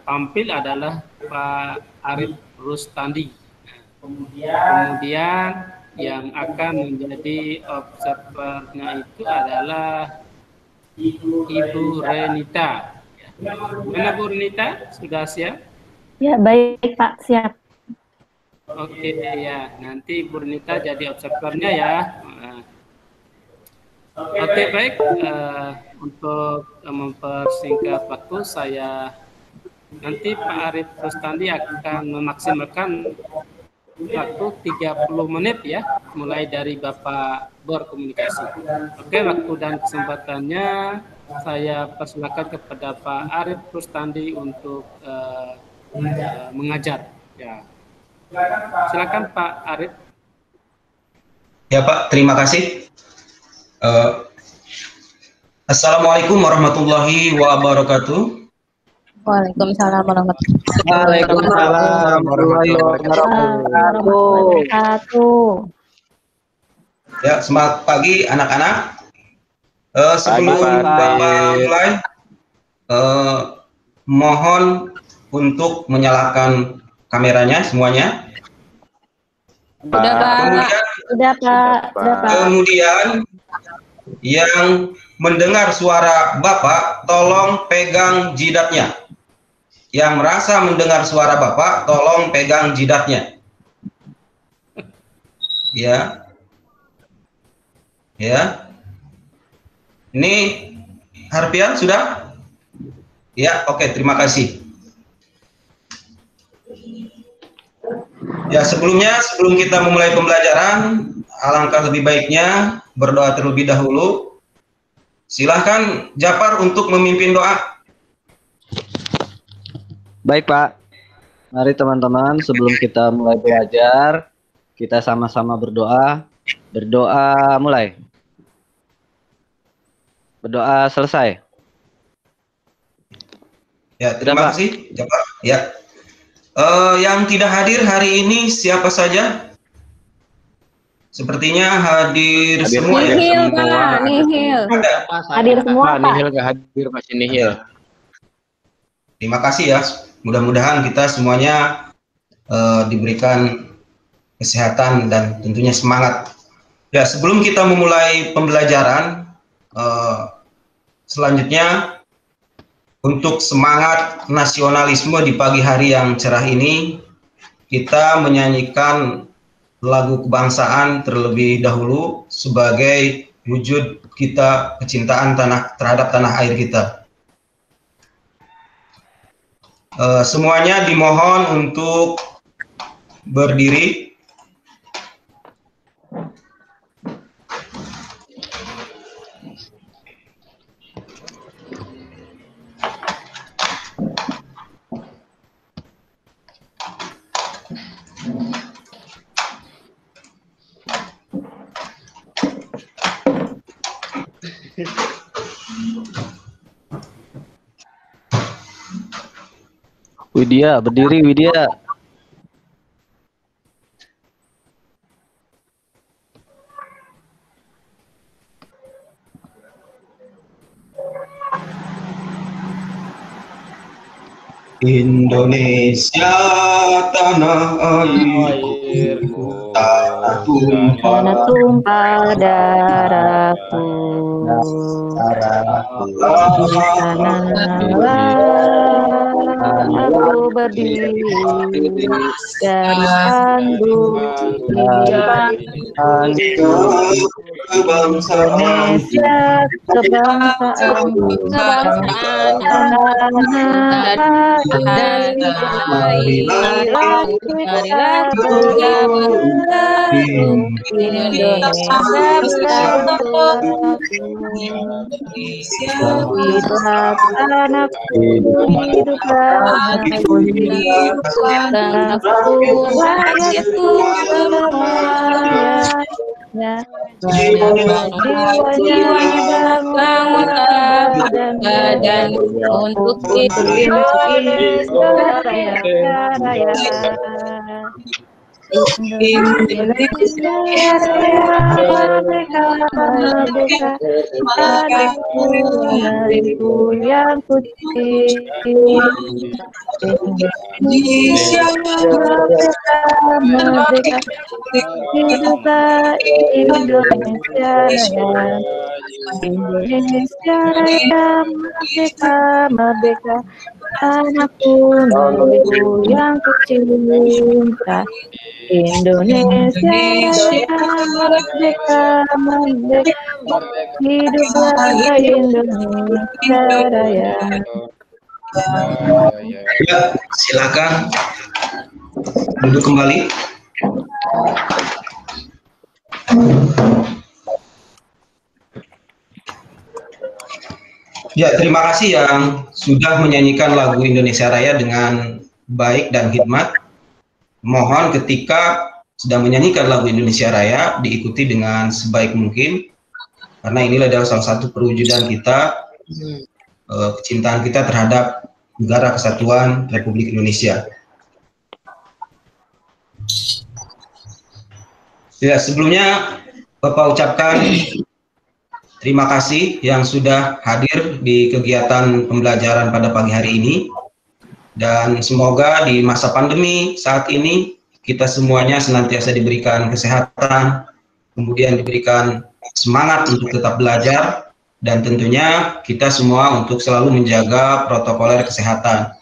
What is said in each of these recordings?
tampil adalah Pak Arif Rustandi. Kemudian yang akan menjadi observernya itu adalah Ibu Renita. Mana Bu Renita? Sudah siap? Ya, baik Pak, siap. Oke ya, nanti Bu Renita jadi observernya ya. Oke, baik. Untuk mempersingkat waktu, nanti Pak Arif Rustandi akan memaksimalkan waktu 30 menit ya, mulai dari Bapak berkomunikasi. Oke, waktu dan kesempatannya saya persilakan kepada Pak Arif Rustandi untuk mengajar. Ya, silakan Pak Arif. Ya Pak, terima kasih. Assalamualaikum warahmatullahi wabarakatuh. Waalaikumsalam warahmatullahi wabarakatuh. Ya, semangat pagi anak-anak. Sebelum Bapak mulai, mohon untuk menyalakan kameranya semuanya. Sudah Pak. Kemudian yang mendengar suara Bapak, tolong pegang jidatnya. Yang merasa mendengar suara Bapak, tolong pegang jidatnya. Ya. Ya. Ini Harpian sudah? Ya, oke, terima kasih. Ya, sebelum kita memulai pembelajaran, alangkah lebih baiknya berdoa terlebih dahulu. Silahkan Japar untuk memimpin doa. Baik Pak, mari teman-teman sebelum kita mulai belajar, kita sama-sama berdoa. Berdoa mulai. Berdoa selesai. Ya, terima kasih Japar. Ya. Yang tidak hadir hari ini siapa saja? Sepertinya hadir semua ya. Nihil. Hadir semua Pak. Nihil nggak hadir, masih nihil. Terima kasih ya. Mudah-mudahan kita semuanya diberikan kesehatan dan tentunya semangat. Ya, sebelum kita memulai pembelajaran, selanjutnya untuk semangat nasionalisme di pagi hari yang cerah ini, kita menyanyikan lagu kebangsaan terlebih dahulu sebagai wujud kita kecintaan terhadap tanah air kita. Semuanya dimohon untuk berdiri. Widya, berdiri Widya. Indonesia tanah airku, tanah tumpah darahku, aku berdiri dan tanduk Indonesia dan untuk Indonesia Raya. Indonesia Raya merdeka, merdeka, tanahku negeriku yang kucinta. Indonesia merdeka, merdeka, hiduplah Indonesia Raya. Indonesia Raya merdeka, merdeka, anakku negeriku yang kucinta. Indonesia Raya merdeka, merdeka, hiduplah Indonesia Raya. Ya, silakan duduk kembali. Ya, terima kasih yang sudah menyanyikan lagu Indonesia Raya dengan baik dan hikmat. Mohon ketika sedang menyanyikan lagu Indonesia Raya diikuti dengan sebaik mungkin, karena inilah adalah salah satu perwujudan kita, kecintaan kita terhadap Negara Kesatuan Republik Indonesia. Ya, sebelumnya Bapak ucapkan terima kasih yang sudah hadir di kegiatan pembelajaran pada pagi hari ini, dan semoga di masa pandemi saat ini kita semuanya senantiasa diberikan kesehatan, kemudian diberikan semangat untuk tetap belajar, dan tentunya kita semua untuk selalu menjaga protokoler kesehatan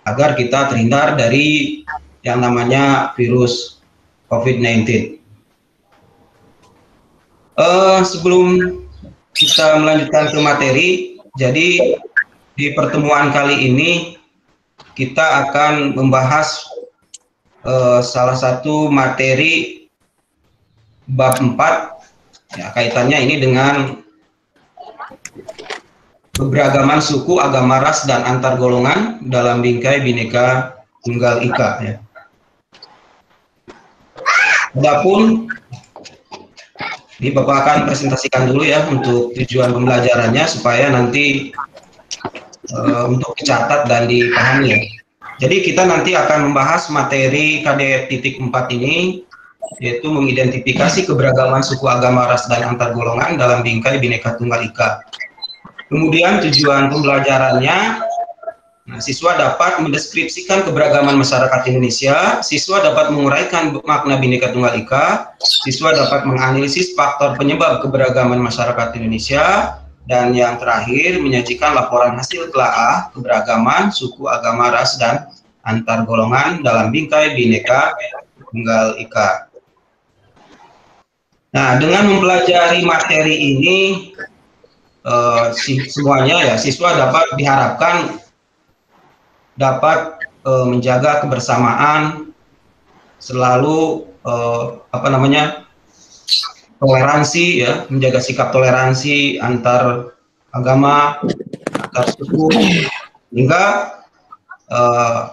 agar kita terhindar dari yang namanya virus COVID-19. Sebelum kita melanjutkan ke materi, jadi di pertemuan kali ini kita akan membahas salah satu materi bab 4, ya, kaitannya ini dengan keberagaman suku, agama, ras, dan antar golongan dalam bingkai Bhinneka Tunggal Ika. Ya. Adapun ini Bapak akan presentasikan dulu ya untuk tujuan pembelajarannya supaya nanti untuk dicatat dan dipahami ya. Jadi kita nanti akan membahas materi KD.4 ini, yaitu mengidentifikasi keberagaman suku, agama, ras, dan antar golongan dalam bingkai Bhinneka Tunggal Ika. Kemudian tujuan pembelajarannya, siswa dapat mendeskripsikan keberagaman masyarakat Indonesia, siswa dapat menguraikan makna Bhinneka Tunggal Ika, siswa dapat menganalisis faktor penyebab keberagaman masyarakat Indonesia, dan yang terakhir menyajikan laporan hasil telaah keberagaman suku, agama, ras, dan antar golongan dalam bingkai Bhinneka Tunggal Ika. Nah, dengan mempelajari materi ini, semuanya ya siswa diharapkan dapat menjaga kebersamaan, selalu toleransi ya, menjaga sikap toleransi antar agama, antar suku, hingga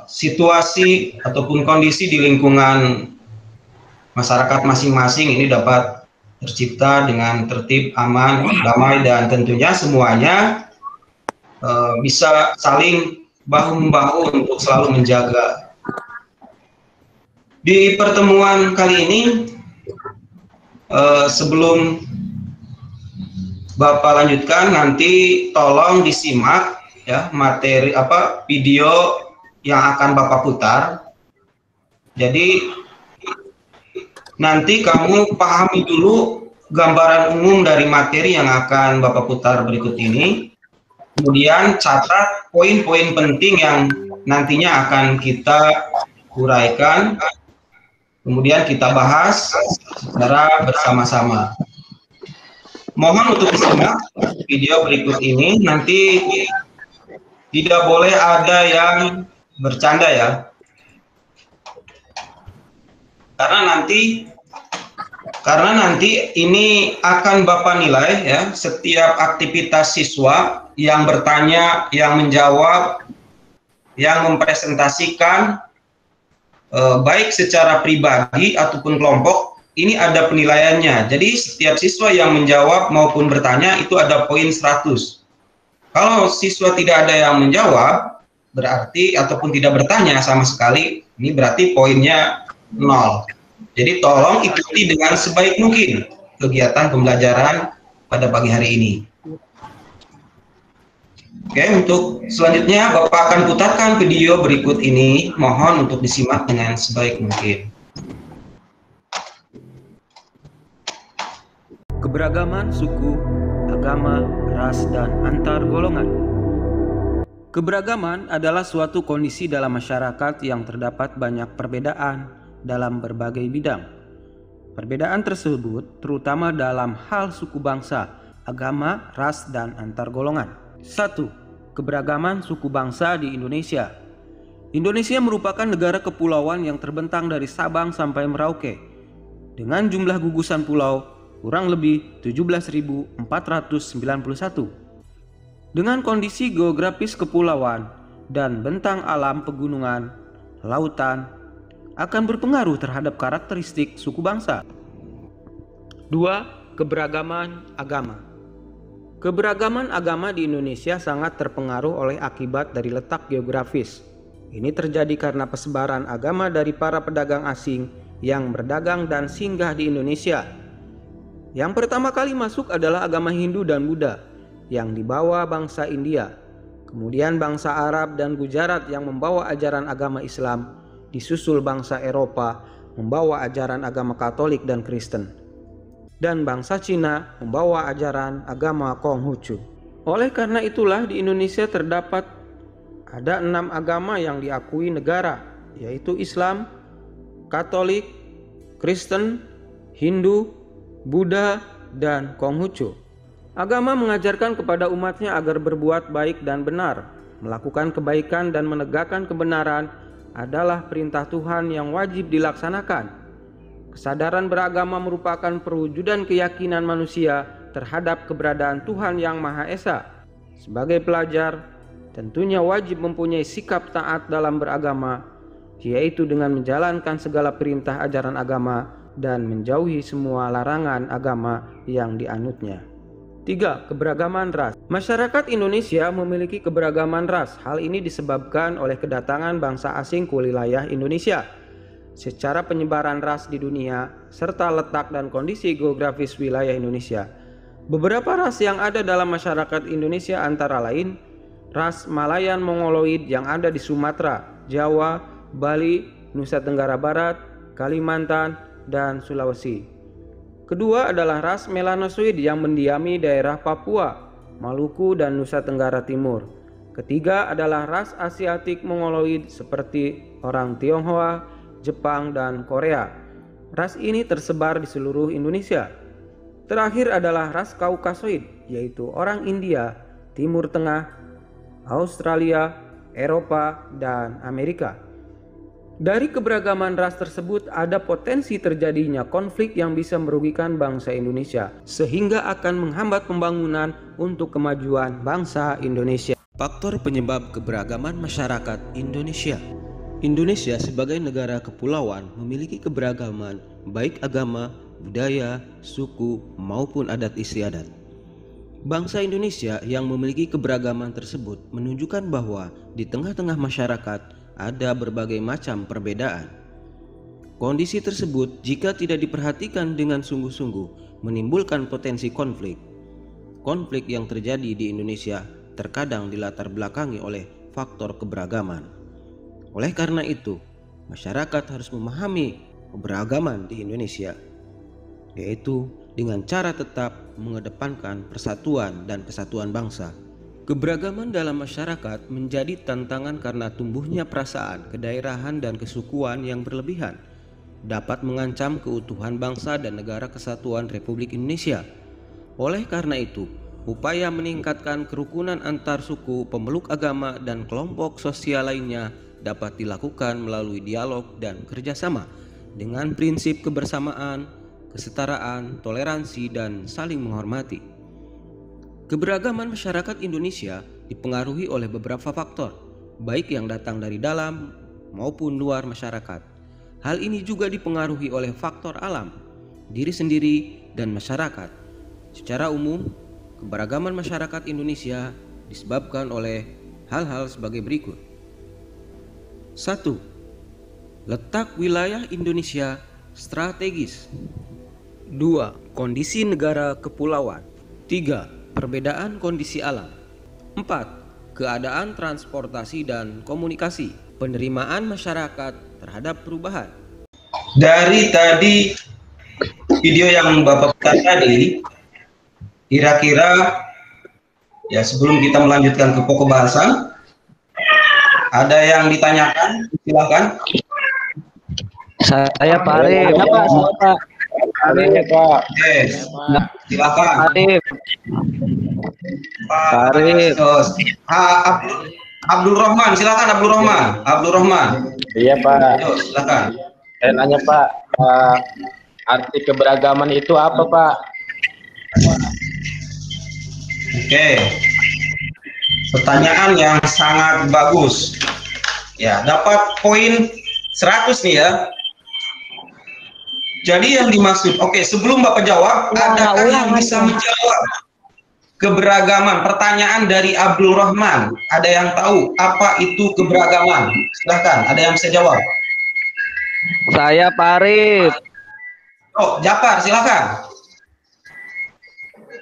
situasi ataupun kondisi di lingkungan masyarakat masing-masing ini dapat tercipta dengan tertib, aman, damai, dan tentunya semuanya bisa saling bahu-membahu untuk selalu menjaga. Di pertemuan kali ini, sebelum Bapak lanjutkan, nanti tolong disimak ya materi video yang akan Bapak putar. Jadi nanti kamu pahami dulu gambaran umum dari materi yang akan Bapak putar berikut ini. Kemudian catat poin-poin penting yang nantinya akan kita uraikan. Kemudian kita bahas secara bersama-sama. Mohon untuk disimak video berikut ini. Nanti tidak boleh ada yang bercanda ya. Karena nanti ini akan Bapak nilai ya, setiap aktivitas siswa yang bertanya, yang menjawab, yang mempresentasikan, baik secara pribadi ataupun kelompok, ini ada penilaiannya. Jadi setiap siswa yang menjawab maupun bertanya itu ada poin 100. Kalau siswa tidak ada yang menjawab, berarti ataupun tidak bertanya sama sekali, ini berarti poinnya nol. Jadi tolong ikuti dengan sebaik mungkin kegiatan pembelajaran pada pagi hari ini. Oke, untuk selanjutnya Bapak akan putarkan video berikut ini. Mohon untuk disimak dengan sebaik mungkin. Keberagaman suku, agama, ras, dan antar golongan. Keberagaman adalah suatu kondisi dalam masyarakat yang terdapat banyak perbedaan dalam berbagai bidang. Perbedaan tersebut terutama dalam hal suku bangsa, agama, ras, dan antar golongan. 1. Keberagaman suku bangsa di Indonesia. Indonesia merupakan negara kepulauan yang terbentang dari Sabang sampai Merauke, dengan jumlah gugusan pulau kurang lebih 17.491. Dengan kondisi geografis kepulauan dan bentang alam pegunungan, lautan akan berpengaruh terhadap karakteristik suku bangsa. 2. Keberagaman agama. Keberagaman agama di Indonesia sangat terpengaruh oleh akibat dari letak geografis. Ini terjadi karena persebaran agama dari para pedagang asing yang berdagang dan singgah di Indonesia. Yang pertama kali masuk adalah agama Hindu dan Buddha yang dibawa bangsa India. Kemudian bangsa Arab dan Gujarat yang membawa ajaran agama Islam, disusul bangsa Eropa membawa ajaran agama Katolik dan Kristen. Dan bangsa Cina membawa ajaran agama Konghucu. Oleh karena itulah di Indonesia terdapat ada 6 agama yang diakui negara, yaitu Islam, Katolik, Kristen, Hindu, Buddha, dan Konghucu. Agama mengajarkan kepada umatnya agar berbuat baik dan benar, melakukan kebaikan dan menegakkan kebenaran adalah perintah Tuhan yang wajib dilaksanakan. Kesadaran beragama merupakan perwujudan keyakinan manusia terhadap keberadaan Tuhan yang Maha Esa. Sebagai pelajar, tentunya wajib mempunyai sikap taat dalam beragama, yaitu dengan menjalankan segala perintah ajaran agama dan menjauhi semua larangan agama yang dianutnya. 3. Keberagaman ras. Masyarakat Indonesia memiliki keberagaman ras. Hal ini disebabkan oleh kedatangan bangsa asing ke wilayah Indonesia. Secara penyebaran ras di dunia, serta letak dan kondisi geografis wilayah Indonesia, beberapa ras yang ada dalam masyarakat Indonesia antara lain ras Malayan Mongoloid yang ada di Sumatera, Jawa, Bali, Nusa Tenggara Barat, Kalimantan, dan Sulawesi. Kedua adalah ras Melanosoid yang mendiami daerah Papua, Maluku, dan Nusa Tenggara Timur. Ketiga adalah ras Asiatik Mongoloid seperti orang Tionghoa, Jepang, dan Korea. Ras ini tersebar di seluruh Indonesia. Terakhir adalah ras Kaukasoid, yaitu orang India, Timur Tengah, Australia, Eropa, dan Amerika. Dari keberagaman ras tersebut ada potensi terjadinya konflik yang bisa merugikan bangsa Indonesia, sehingga akan menghambat pembangunan untuk kemajuan bangsa Indonesia. Faktor penyebab keberagaman masyarakat Indonesia. Indonesia sebagai negara kepulauan memiliki keberagaman baik agama, budaya, suku, maupun adat istiadat. Bangsa Indonesia yang memiliki keberagaman tersebut menunjukkan bahwa di tengah-tengah masyarakat ada berbagai macam perbedaan. Kondisi tersebut jika tidak diperhatikan dengan sungguh-sungguh menimbulkan potensi konflik. Konflik yang terjadi di Indonesia terkadang dilatar belakangi oleh faktor keberagaman. Oleh karena itu, masyarakat harus memahami keberagaman di Indonesia, yaitu dengan cara tetap mengedepankan persatuan dan kesatuan bangsa. Keberagaman dalam masyarakat menjadi tantangan karena tumbuhnya perasaan kedaerahan dan kesukuan yang berlebihan dapat mengancam keutuhan bangsa dan negara kesatuan Republik Indonesia. Oleh karena itu, upaya meningkatkan kerukunan antar suku, pemeluk agama, dan kelompok sosial lainnya dapat dilakukan melalui dialog dan kerjasama dengan prinsip kebersamaan, kesetaraan, toleransi, dan saling menghormati. Keberagaman masyarakat Indonesia dipengaruhi oleh beberapa faktor, baik yang datang dari dalam maupun luar masyarakat. Hal ini juga dipengaruhi oleh faktor alam, diri sendiri, dan masyarakat. Secara umum, keberagaman masyarakat Indonesia disebabkan oleh hal-hal sebagai berikut. 1. Letak wilayah Indonesia strategis. 2. Kondisi negara kepulauan. 3. Perbedaan kondisi alam. 4. Keadaan transportasi dan komunikasi. Penerimaan masyarakat terhadap perubahan. Dari tadi video yang Bapak putar tadi, kira-kira ya sebelum kita melanjutkan ke pokok bahasan, ada yang ditanyakan? Silakan. Saya Pak Arif. Pak. Arif. Yes. Silakan. Arif. Pak Arif. Abdul Rahman, silakan Abdul Rahman. Abdul Rahman. Iya Pak. Ayo, silakan. Saya nanya Pak, arti keberagaman itu apa Pak? Oke. Pertanyaan yang sangat bagus. Ya, dapat poin 100 nih ya. Jadi yang dimaksud, oke, sebelum Bapak jawab, adakah yang bisa menjawab keberagaman? Pertanyaan dari Abdul Rahman. Ada yang tahu apa itu keberagaman? Silahkan, ada yang bisa jawab. Saya Pak Arif. Oh, Japar, silakan.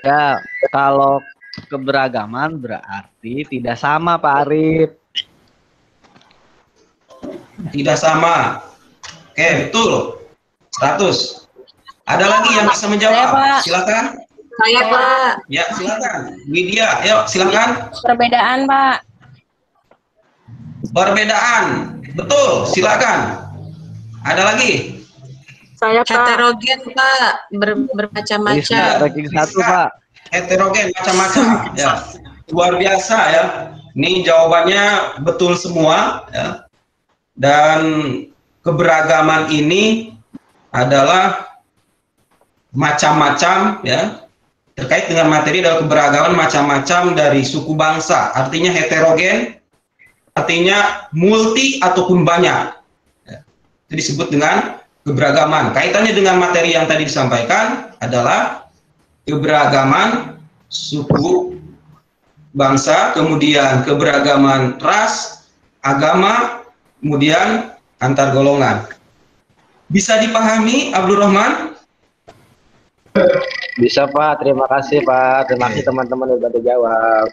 Ya, kalau keberagaman berarti tidak sama Pak Arif. Tidak sama. Oke, betul. 100. Ada lagi yang bisa menjawab? Silakan. Saya Pak. Ya, silakan. Widya, ayo silakan. Perbedaan Pak. Perbedaan. Betul, silakan. Ada lagi? Saya Pak. Heterogen Pak. Bermacam-macam. Bisa, ranking 1 Pak. Heterogen, macam-macam. Ya, luar biasa ya. Ini jawabannya betul semua. Ya. Dan keberagaman ini adalah macam-macam ya, terkait dengan materi adalah keberagaman macam-macam dari suku bangsa, artinya heterogen, artinya multi ataupun banyak ya. Itu disebut dengan keberagaman. Kaitannya dengan materi yang tadi disampaikan adalah keberagaman suku bangsa, kemudian keberagaman ras, agama, kemudian antar golongan. Bisa dipahami, Abdul Rahman? Bisa Pak, terima kasih Pak. Terima kasih teman-teman yang sudah jawab.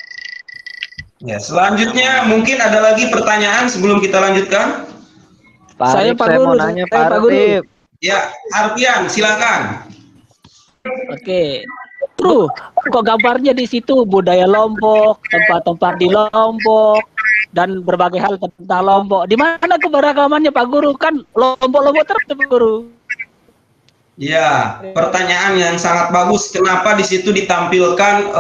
Ya, selanjutnya mungkin ada lagi pertanyaan sebelum kita lanjutkan. Pak Saya Arif, Pak saya Guru, mau nanya saya Pak Pak Guru. Arif. Ya, Arfian, silakan. Oke. Bro, kok gambarnya di situ budaya Lombok, tempat-tempat di Lombok, dan berbagai hal tentang Lombok. Di mana keberagamannya Pak Guru? Kan Lombok-Lombok terus Pak Guru. Ya, pertanyaan yang sangat bagus. Kenapa di situ ditampilkan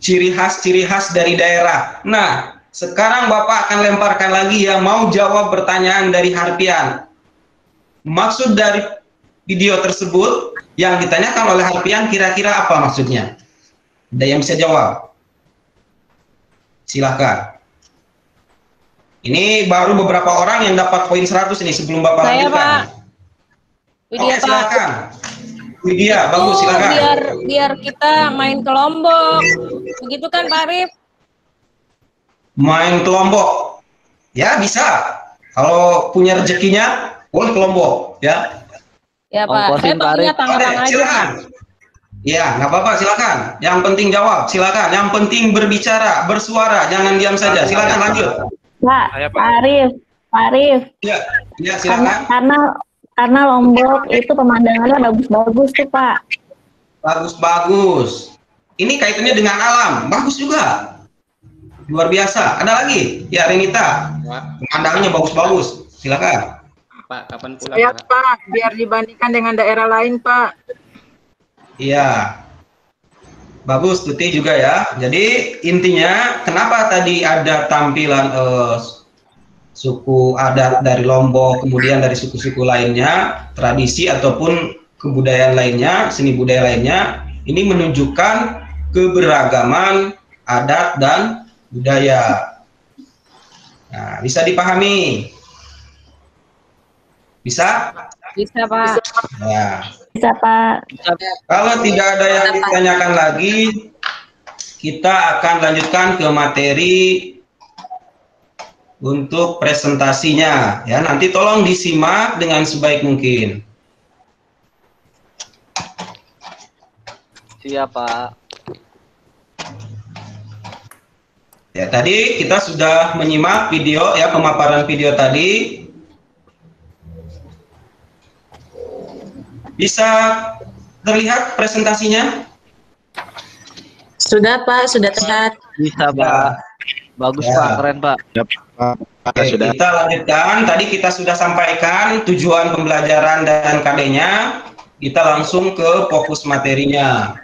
ciri khas dari daerah? Nah, sekarang Bapak akan lemparkan lagi yang mau jawab pertanyaan dari Harpian. Maksud dari video tersebut yang ditanyakan oleh Harpian kira-kira apa maksudnya? Ada yang bisa jawab? Silakan. Ini baru beberapa orang yang dapat poin 100 ini sebelum Bapak Saya lanjutkan. Pak. Widya, silakan. Widya, bagus, silakan. Biar kita main ke Lombok. Begitu kan Pak Arif? Main ke Lombok. Ya, bisa. Kalau punya rezekinya, boleh ke Lombok, ya. Ya Pak. Ongkosin, Saya Pak taunya Arif. Tangerang aja. Silakan. Ya, nggak apa-apa, silakan. Yang penting jawab, silakan. Yang penting berbicara, bersuara, jangan diam saja. Silakan lanjut. Pak Arif, Ya, silakan. karena Lombok itu pemandangannya bagus-bagus tuh Pak. Bagus-bagus. Ini kaitannya dengan alam, bagus juga. Luar biasa. Ada lagi? Ya, Renita. Pemandangannya bagus-bagus. Silakan. Pak, kapan pulang Ya Pak? Pak, biar dibandingkan dengan daerah lain Pak. Iya. Bagus, Tuti juga ya. Jadi intinya kenapa tadi ada tampilan suku adat dari Lombok, kemudian dari suku-suku lainnya, tradisi ataupun kebudayaan lainnya, seni budaya lainnya, ini menunjukkan keberagaman adat dan budaya. Nah, bisa dipahami? Bisa? Bisa Pak. Ya. Bisa Pak. Kalau tidak ada yang ditanyakan lagi, kita akan lanjutkan ke materi untuk presentasinya ya. Nanti tolong disimak dengan sebaik mungkin. Siap, Pak. Ya, tadi kita sudah menyimak video ya, pemaparan video tadi. Bisa terlihat presentasinya? Sudah Pak, sudah terlihat. Bisa, Pak. Bagus, Ya. Pak. Keren, Pak. Oke, kita lanjutkan. Tadi kita sudah sampaikan tujuan pembelajaran dan KD-nya. Kita langsung ke fokus materinya.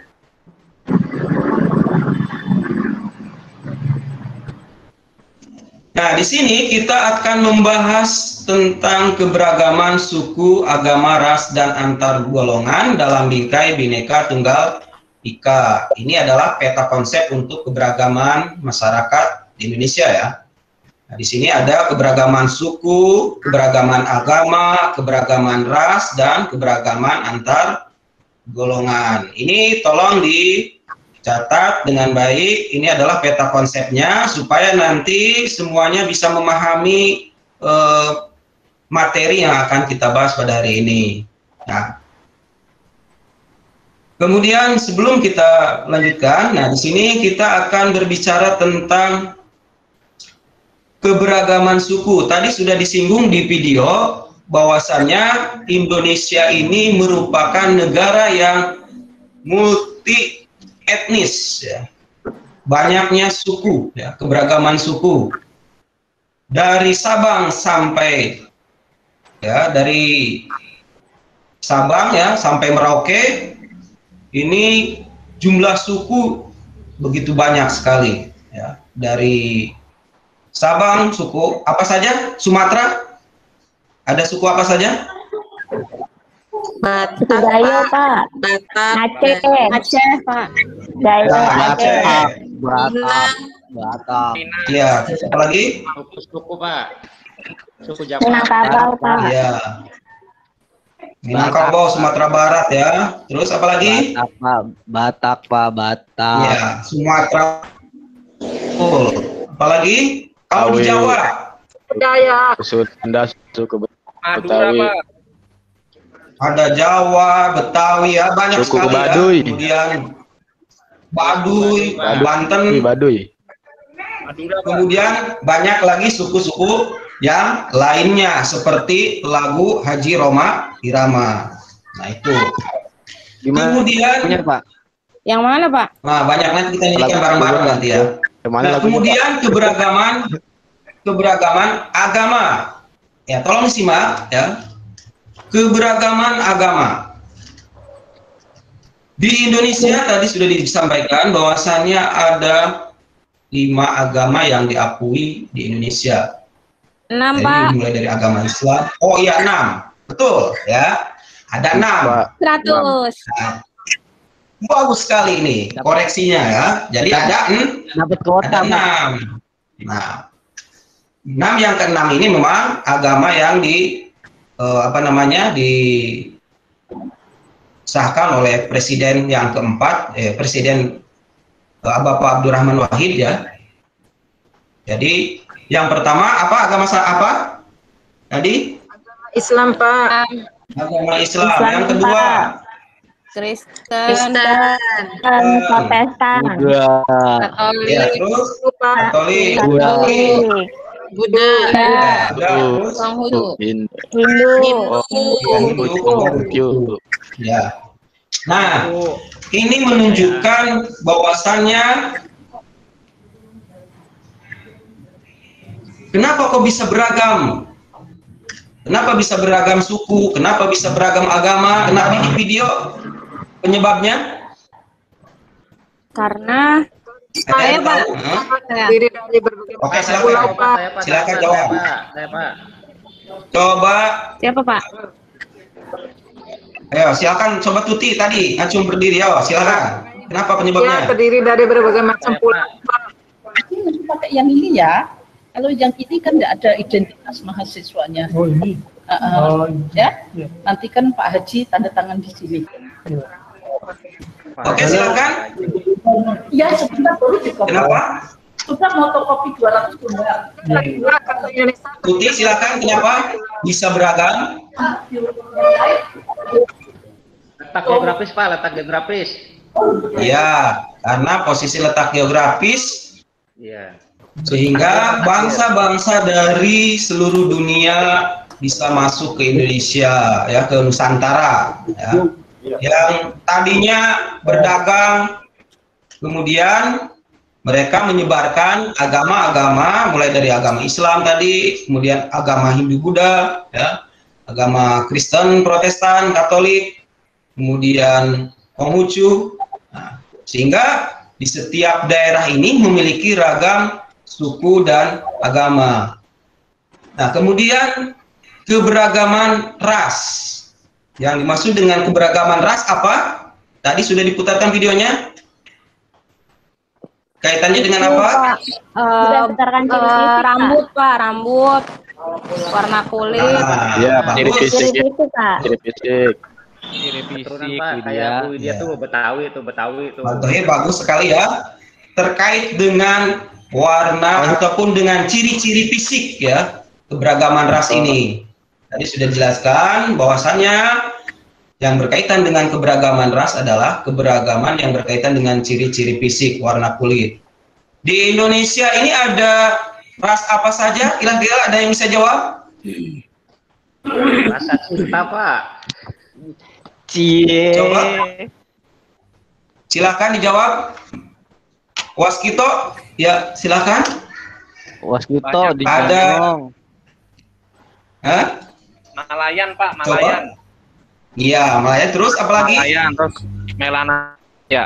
Nah, di sini kita akan membahas tentang keberagaman suku, agama, ras, dan antar golongan dalam bingkai Bhinneka Tunggal Ika. Ini adalah peta konsep untuk keberagaman masyarakat di Indonesia ya. Nah, di sini ada keberagaman suku, keberagaman agama, keberagaman ras, dan keberagaman antar golongan. Ini tolong dicatat dengan baik. Ini adalah peta konsepnya supaya nanti semuanya bisa memahami materi yang akan kita bahas pada hari ini. Nah, kemudian sebelum kita lanjutkan, nah di sini kita akan berbicara tentang keberagaman suku. Tadi sudah disinggung di video bahwasannya Indonesia ini merupakan negara yang multi etnis ya. Banyaknya suku ya, keberagaman suku. Dari Sabang sampai ya, dari Sabang ya sampai Merauke, ini jumlah suku begitu banyak sekali ya. Dari Sabang suku apa saja? Sumatera ada suku apa saja? Suku Dayo, Pak. Aceh. Aceh, Pak. Dayo, Aceh. Batak. Iya, apa lagi? Suku Pak. Suku Jawa. Minangkabau, Pak. Iya. Minangkabau, Sumatera Barat ya. Terus apa lagi? Batak, Pak. Batak. Iya, Sumatera. Oh, apa lagi? Kalau di Jawa? Budaya. Sunda, suku Madura, Betawi. Pak. Ada Jawa, Betawi ya, banyak Suku sekali Baduy. ya. Kemudian Baduy, Banten. Baduy. Madura, Pak. Kemudian banyak lagi suku-suku yang lainnya seperti lagu Haji Roma Irama. Nah itu. Gimana? Kemudian, Punya, Pak. Yang mana, Pak? nah banyak nanti kita nyanyikan bareng-bareng nanti ya. Nah, kemudian keberagaman agama. Ya, tolong disimak ya. Keberagaman agama. Di Indonesia tadi sudah disampaikan bahwasannya ada 5 agama yang diakui di Indonesia. 6, Jadi Pak. mulai dari agama Islam. Oh iya 6. Betul ya. Ada 6. 100. Nah, bagus sekali ini koreksinya ya. Jadi ada Dapat kuota, ada Pak. 6. Nah, 6 yang ke-6 ini memang agama yang disahkan oleh presiden yang keempat, Presiden Bapak Abdurrahman Wahid ya. Jadi yang pertama apa agama apa? Tadi Islam Pak. agama Islam. Islam, Yang kedua Pak. Kristen. Protestan. Udah. ya, terus Katolik, Katolik. Buddha. terus Konghucu. Hindu. ya. Nah, ini menunjukkan bahwasannya kenapa kok bisa beragam? Kenapa bisa beragam suku? Kenapa bisa beragam agama? Kenapa di video penyebabnya? Karena Ada yang Pak. tahu? Hah? Terdiri dari berbagai Oke, pulau Pak. silakan jawab. Saya Pak. Coba, siapa, Pak? ayo silakan Sobat Tuti tadi langsung berdiri ya, silakan. Kenapa Ya, penyebabnya? terdiri dari berbagai macam pulau Pak. Ini pakai yang ini ya. Kalau yang ini kan tidak ada identitas mahasiswanya. Oh ini. Ya. Nanti kan Pak Haji tanda tangan di sini. Oke, silakan. Ya sebentar baru dikopi. Kenapa? Sudah motokopi 200 lembar. Tuti silakan, kenapa bisa beragam? Letak geografis Pak, letak geografis. Iya, karena posisi letak geografis Iya. sehingga bangsa-bangsa dari seluruh dunia bisa masuk ke Indonesia, ya, ke Nusantara, ya. Yang tadinya berdagang, kemudian mereka menyebarkan agama-agama, mulai dari agama Islam tadi, kemudian agama Hindu Buddha, ya, agama Kristen, Protestan, Katolik, kemudian Konghucu. Nah, sehingga di setiap daerah ini memiliki ragam suku dan agama. Nah, kemudian keberagaman ras. Yang dimaksud dengan keberagaman ras apa? Tadi sudah diputarkan videonya. Kaitannya dengan apa? Berdasarkan ciri-ciri, Rambut Pak, rambut, warna kulit. Iya, ciri fisik. Ciri fisik. Ciri fisik Pak, kayak Bu Widya tuh Betawi tuh. Contohnya bagus sekali ya. Terkait dengan warna ataupun dengan ciri-ciri fisik ya, keberagaman ras ini. Tadi sudah dijelaskan bahwasannya yang berkaitan dengan keberagaman ras adalah keberagaman yang berkaitan dengan ciri-ciri fisik, warna kulit. Di Indonesia ini ada ras apa saja? Kira-kira ada yang bisa jawab? Rasa cinta Pak. Coba. Silakan dijawab. Waskito, ya silakan. Waskito di ada. Hah? Malayan Pak, Malayan. Iya, Malayan. Terus apalagi? Malayan, terus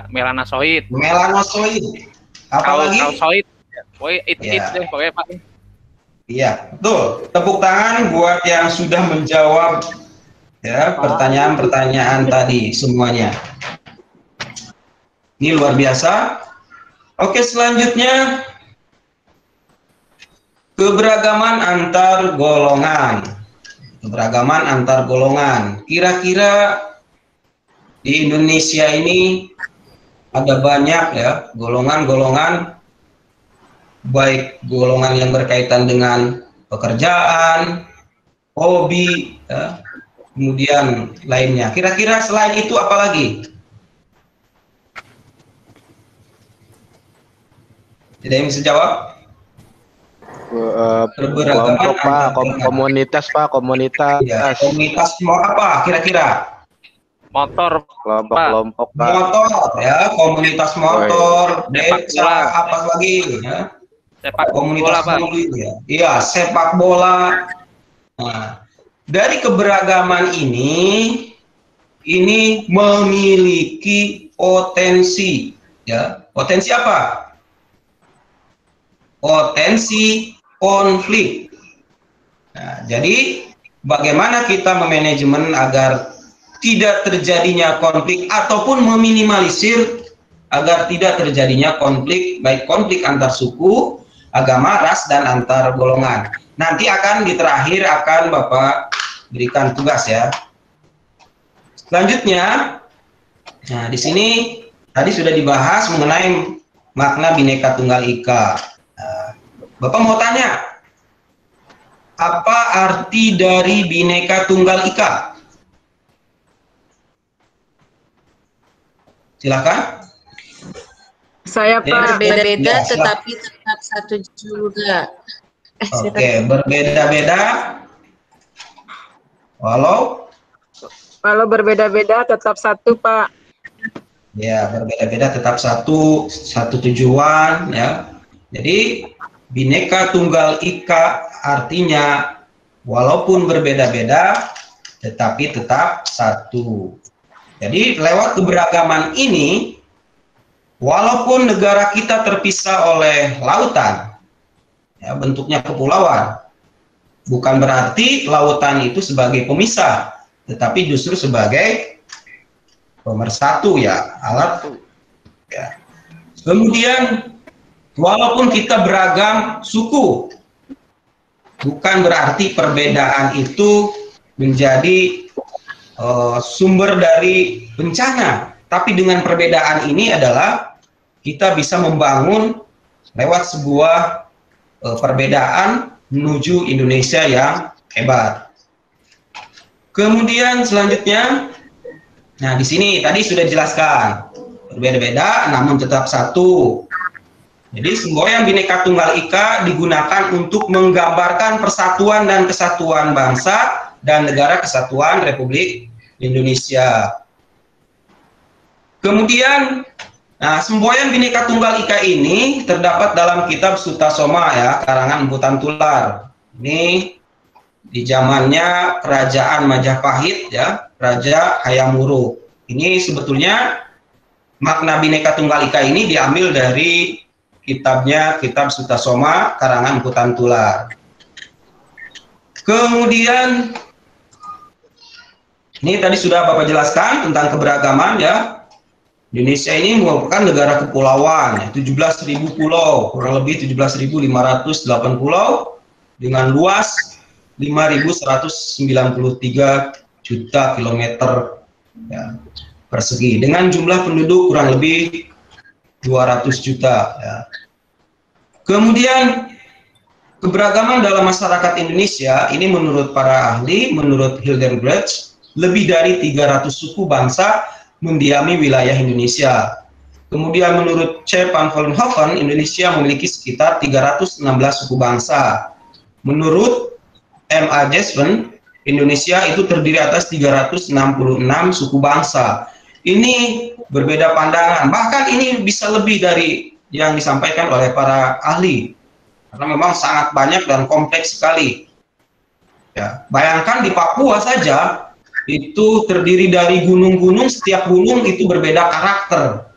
melanosoid. Melanosoid. Apalagi? Kausoid. Pokoknya it deh, pokoknya Pak. Iya, betul. Tepuk tangan buat yang sudah menjawab ya pertanyaan-pertanyaan tadi semuanya. Ini luar biasa. Oke, selanjutnya keberagaman antar golongan. Keberagaman antar golongan. Kira-kira di Indonesia ini ada banyak ya golongan-golongan, baik golongan yang berkaitan dengan pekerjaan, hobi, ya, kemudian lainnya. Kira-kira selain itu apa lagi? Tidak yang bisa jawab? Kelompok Pak, komunitas Pak, komunitas. Ya, komunitas mau apa kira-kira? Motor, kelompok Pak. Motor ya, komunitas motor, desa, apa lagi ya? Sepak komunitas bola Pak. Ya. Iya, sepak bola. Nah, dari keberagaman ini memiliki potensi ya. Potensi apa? Potensi konflik. Nah, jadi bagaimana kita memanajemen agar tidak terjadinya konflik ataupun meminimalisir agar tidak terjadinya konflik, baik konflik antar suku, agama, ras, dan antar golongan. Nanti akan di terakhir akan Bapak berikan tugas ya. Selanjutnya, nah di sini tadi sudah dibahas mengenai makna Bhinneka Tunggal Ika. Bapak mau tanya, apa arti dari Bhinneka Tunggal Ika? Silakan. Saya Pak, Berbeda Ya, tetapi tetap satu juga. Oke, berbeda-beda. Walau berbeda-beda tetap satu Pak. ya berbeda-beda tetap satu tujuan ya. Jadi Bhinneka Tunggal Ika artinya walaupun berbeda-beda tetapi tetap satu. Jadi lewat keberagaman ini, walaupun negara kita terpisah oleh lautan, ya, bentuknya kepulauan, bukan berarti lautan itu sebagai pemisah, tetapi justru sebagai pemersatu ya, alat. Ya. Kemudian, walaupun kita beragam suku, bukan berarti perbedaan itu menjadi sumber dari bencana, tapi dengan perbedaan ini adalah kita bisa membangun lewat sebuah perbedaan menuju Indonesia yang hebat. Kemudian selanjutnya, nah di sini tadi sudah dijelaskan, berbeda-beda namun tetap satu. Jadi semboyan Bhinneka Tunggal Ika digunakan untuk menggambarkan persatuan dan kesatuan bangsa dan negara kesatuan Republik Indonesia. Kemudian, nah semboyan Bhinneka Tunggal Ika ini terdapat dalam kitab Sutta Soma ya, karangan Empu Tantular. Ini di zamannya Kerajaan Majapahit ya, Raja Hayam Wuruk. Ini sebetulnya makna Bhinneka Tunggal Ika ini diambil dari kitabnya Kitab Sutta Soma karangan Empu Tantular. Kemudian ini tadi sudah Bapak jelaskan tentang keberagaman ya. Indonesia ini merupakan negara kepulauan ya, 17.000 pulau, kurang lebih 17.508 pulau dengan luas 5.193 juta kilometer ya, persegi dengan jumlah penduduk kurang lebih 200 juta ya. Kemudian keberagaman dalam masyarakat Indonesia ini menurut para ahli, menurut Hildegard, lebih dari 300 suku bangsa mendiami wilayah Indonesia. Kemudian menurut C. van Vollenhoven, Indonesia memiliki sekitar 316 suku bangsa. Menurut M. A. Jesven, Indonesia itu terdiri atas 366 suku bangsa. Ini berbeda pandangan, bahkan ini bisa lebih dari yang disampaikan oleh para ahli, karena memang sangat banyak dan kompleks sekali. Ya, bayangkan di Papua saja itu terdiri dari gunung-gunung, setiap gunung itu berbeda karakter,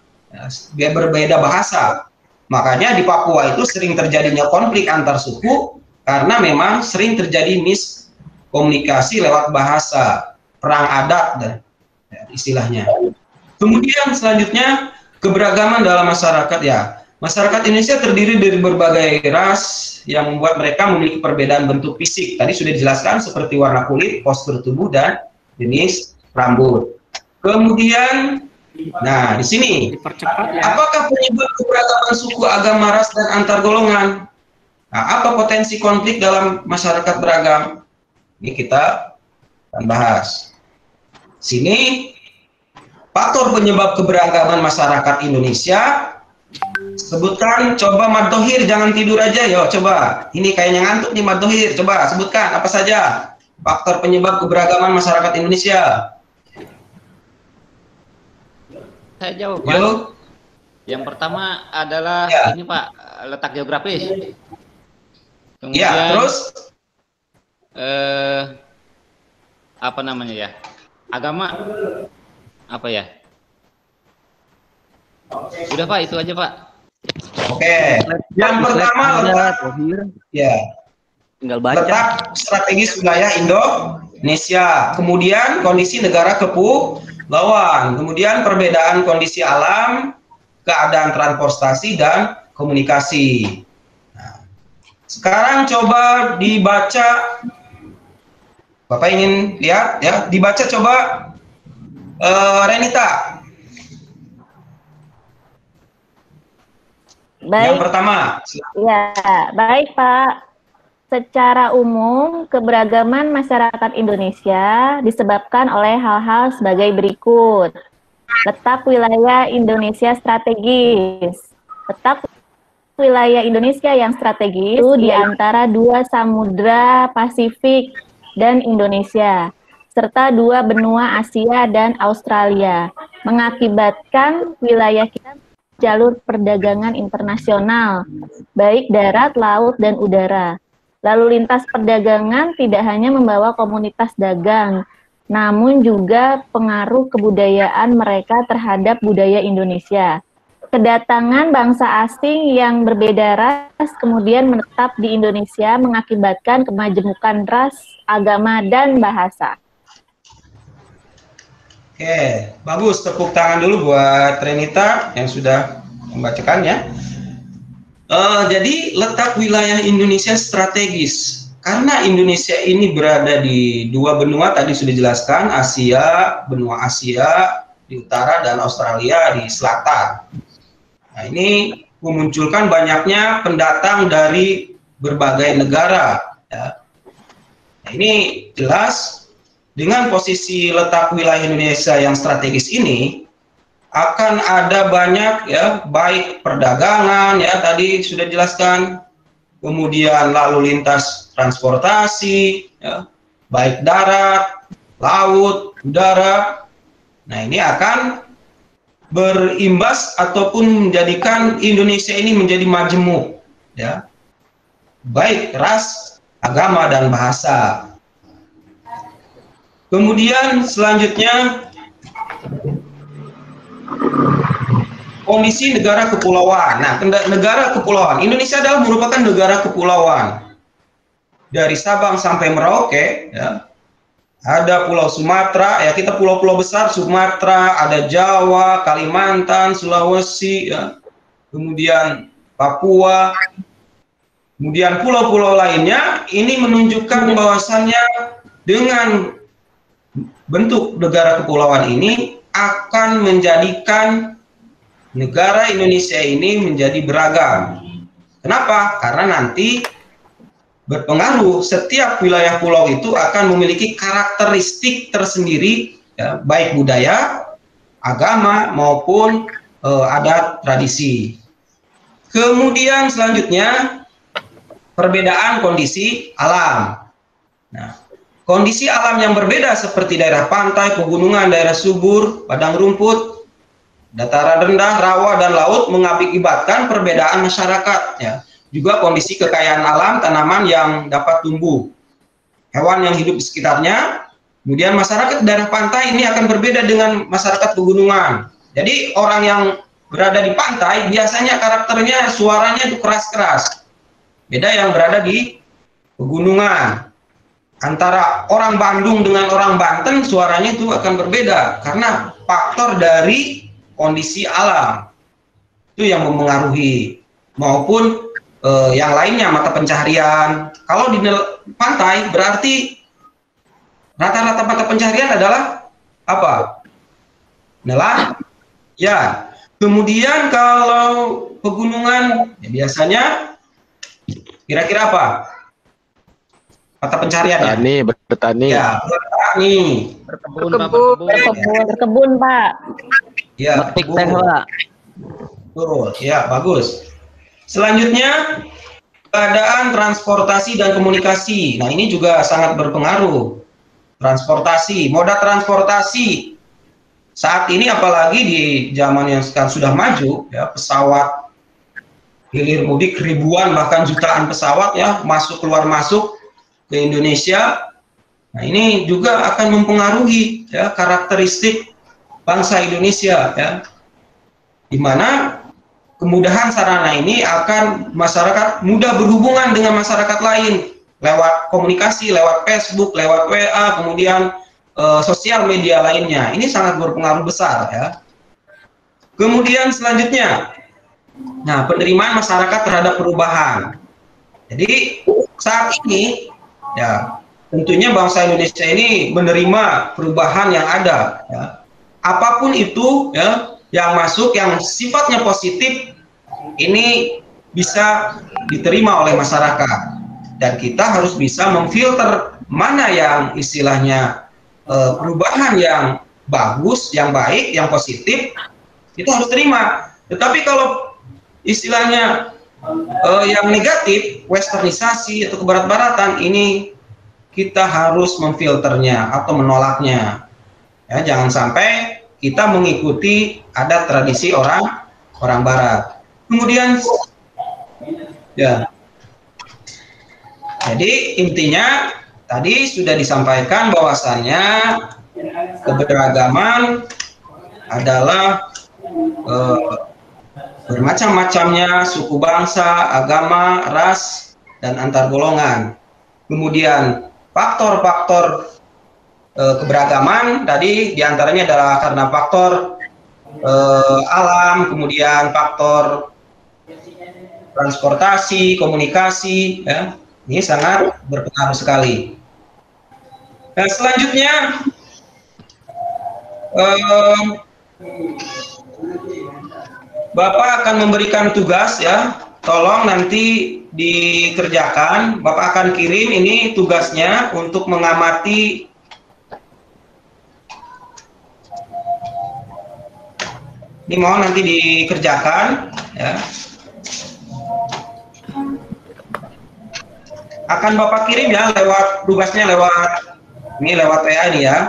ya, berbeda bahasa. Makanya di Papua itu sering terjadinya konflik antar suku karena memang sering terjadi miskomunikasi lewat bahasa, perang adat dan ya, istilahnya. Kemudian selanjutnya keberagaman dalam masyarakat ya. Masyarakat Indonesia terdiri dari berbagai ras yang membuat mereka memiliki perbedaan bentuk fisik. Tadi sudah dijelaskan seperti warna kulit, postur tubuh dan jenis rambut. Kemudian, nah di sini, apakah penyebab keberagaman suku, agama, ras dan antar golongan? Nah, apa potensi konflik dalam masyarakat beragam? Ini kita akan bahas. Sini faktor penyebab keberagaman masyarakat Indonesia. Sebutkan, coba Mat Thohir, jangan tidur aja, yo coba. Ini kayaknya ngantuk nih Mat Thohir, coba sebutkan apa saja faktor penyebab keberagaman masyarakat Indonesia. Saya jawab, Pak. Yang pertama adalah ini Pak, letak geografis. Kemudian, ya, terus apa namanya ya? Agama apa ya? Sudah Pak, itu aja Pak. Oke. Yang pertama letak, ya, tinggal baca. Letak strategis wilayah Indonesia. Kemudian kondisi negara kepulauan. Kemudian perbedaan kondisi alam, keadaan transportasi dan komunikasi. Nah, sekarang coba dibaca. Bapak ingin lihat ya? Dibaca coba Renita. Baik. Yang pertama. Ya, baik Pak. Secara umum, keberagaman masyarakat Indonesia disebabkan oleh hal-hal sebagai berikut. Letak wilayah Indonesia strategis. Letak wilayah Indonesia yang strategis itu di antara dua samudra Pasifik dan Indonesia, serta dua benua Asia dan Australia, mengakibatkan wilayah kita jalur perdagangan internasional, baik darat, laut, dan udara. Lalu lintas perdagangan tidak hanya membawa komunitas dagang, namun juga pengaruh kebudayaan mereka terhadap budaya Indonesia. Kedatangan bangsa asing yang berbeda ras kemudian menetap di Indonesia mengakibatkan kemajemukan ras, agama, dan bahasa. Oke, bagus. Tepuk tangan dulu buat Renita yang sudah membacakannya. Jadi letak wilayah Indonesia strategis karena Indonesia ini berada di dua benua tadi sudah dijelaskan, Asia, benua Asia di utara dan Australia di selatan. Nah, ini memunculkan banyaknya pendatang dari berbagai negara. Ya. Nah, ini jelas dengan posisi letak wilayah Indonesia yang strategis ini akan ada banyak ya, baik perdagangan ya tadi sudah dijelaskan, kemudian lalu lintas transportasi ya, baik darat, laut, udara. Nah, ini akan berimbas ataupun menjadikan Indonesia ini menjadi majemuk ya, baik ras, agama, dan bahasa. Kemudian selanjutnya kondisi negara kepulauan. Nah, negara kepulauan Indonesia adalah merupakan negara kepulauan dari Sabang sampai Merauke ya. Ada Pulau Sumatera ya, kita pulau-pulau besar Sumatera, ada Jawa, Kalimantan, Sulawesi ya. Kemudian Papua. Kemudian pulau-pulau lainnya ini menunjukkan bahwasannya dengan bentuk negara kepulauan ini akan menjadikan negara Indonesia ini menjadi beragam. Kenapa? Karena nanti berpengaruh setiap wilayah pulau itu akan memiliki karakteristik tersendiri, ya, baik budaya, agama maupun adat tradisi. Kemudian selanjutnya perbedaan kondisi alam. Nah, kondisi alam yang berbeda seperti daerah pantai, pegunungan, daerah subur, padang rumput, dataran rendah, rawa, dan laut mengakibatkan perbedaan masyarakat. Ya. Juga kondisi kekayaan alam, tanaman yang dapat tumbuh, hewan yang hidup di sekitarnya. Kemudian masyarakat daerah pantai ini akan berbeda dengan masyarakat pegunungan. Jadi orang yang berada di pantai biasanya karakternya, suaranya itu keras-keras. Beda yang berada di pegunungan. Antara orang Bandung dengan orang Banten suaranya itu akan berbeda karena faktor dari kondisi alam itu yang mempengaruhi, maupun yang lainnya, mata pencaharian. Kalau di pantai berarti rata-rata mata pencaharian adalah apa? Nelayan. Ya. Kemudian kalau pegunungan ya biasanya kira-kira apa? Mata pencaharian. Bertani. Ya, bertani. Berkebun, Pak. Ya, metik teh, Pak. Betul. Ya, bagus. Selanjutnya keadaan transportasi dan komunikasi. Nah, ini juga sangat berpengaruh. Transportasi, moda transportasi saat ini apalagi di zaman yang sekarang sudah maju ya, pesawat hilir mudik ribuan bahkan jutaan pesawat ya masuk keluar masuk ke Indonesia. Nah, ini juga akan mempengaruhi ya karakteristik bangsa Indonesia ya, di mana kemudahan sarana ini akan masyarakat mudah berhubungan dengan masyarakat lain lewat komunikasi, lewat Facebook, lewat WA, kemudian sosial media lainnya. Ini sangat berpengaruh besar ya. Kemudian selanjutnya, nah, penerimaan masyarakat terhadap perubahan. Jadi saat ini ya tentunya bangsa Indonesia ini menerima perubahan yang ada ya. Apapun itu ya yang masuk yang sifatnya positif ini bisa diterima oleh masyarakat, dan kita harus bisa memfilter mana yang istilahnya perubahan yang bagus, yang baik, yang positif, kita harus terima. Tetapi kalau istilahnya yang negatif, westernisasi atau kebarat-baratan, ini kita harus memfilternya atau menolaknya. Ya, jangan sampai kita mengikuti adat tradisi orang Barat. Kemudian, ya, jadi intinya tadi sudah disampaikan bahwasannya keberagaman adalah bermacam-macamnya suku bangsa, agama, ras, dan antar golongan. Kemudian faktor-faktor keberagaman tadi diantaranya adalah karena faktor alam, kemudian faktor transportasi, komunikasi, ya, ini sangat berpengaruh sekali. Nah, selanjutnya Bapak akan memberikan tugas ya, tolong nanti dikerjakan. Bapak akan kirim ini tugasnya untuk mengamati ini, mohon nanti dikerjakan ya. Akan Bapak kirim ya lewat tugasnya lewat ini, lewat WA ini ya.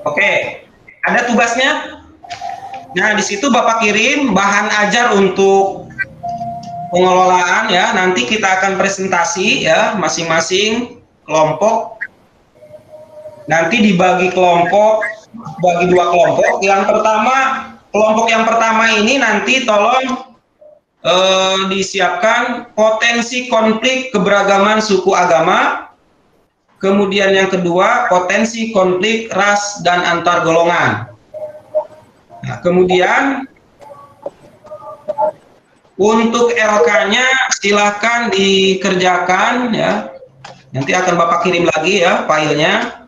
Oke, ada tugasnya. Nah, di situ Bapak kirim bahan ajar untuk pengelolaan ya. Nanti kita akan presentasi ya, masing-masing kelompok. Nanti dibagi kelompok, bagi 2 kelompok. Kelompok yang pertama ini nanti tolong disiapkan potensi konflik keberagaman suku agama. Kemudian yang kedua, potensi konflik ras dan antar golongan. Nah, kemudian untuk LK-nya silahkan dikerjakan ya. Nanti akan Bapak kirim lagi ya filenya.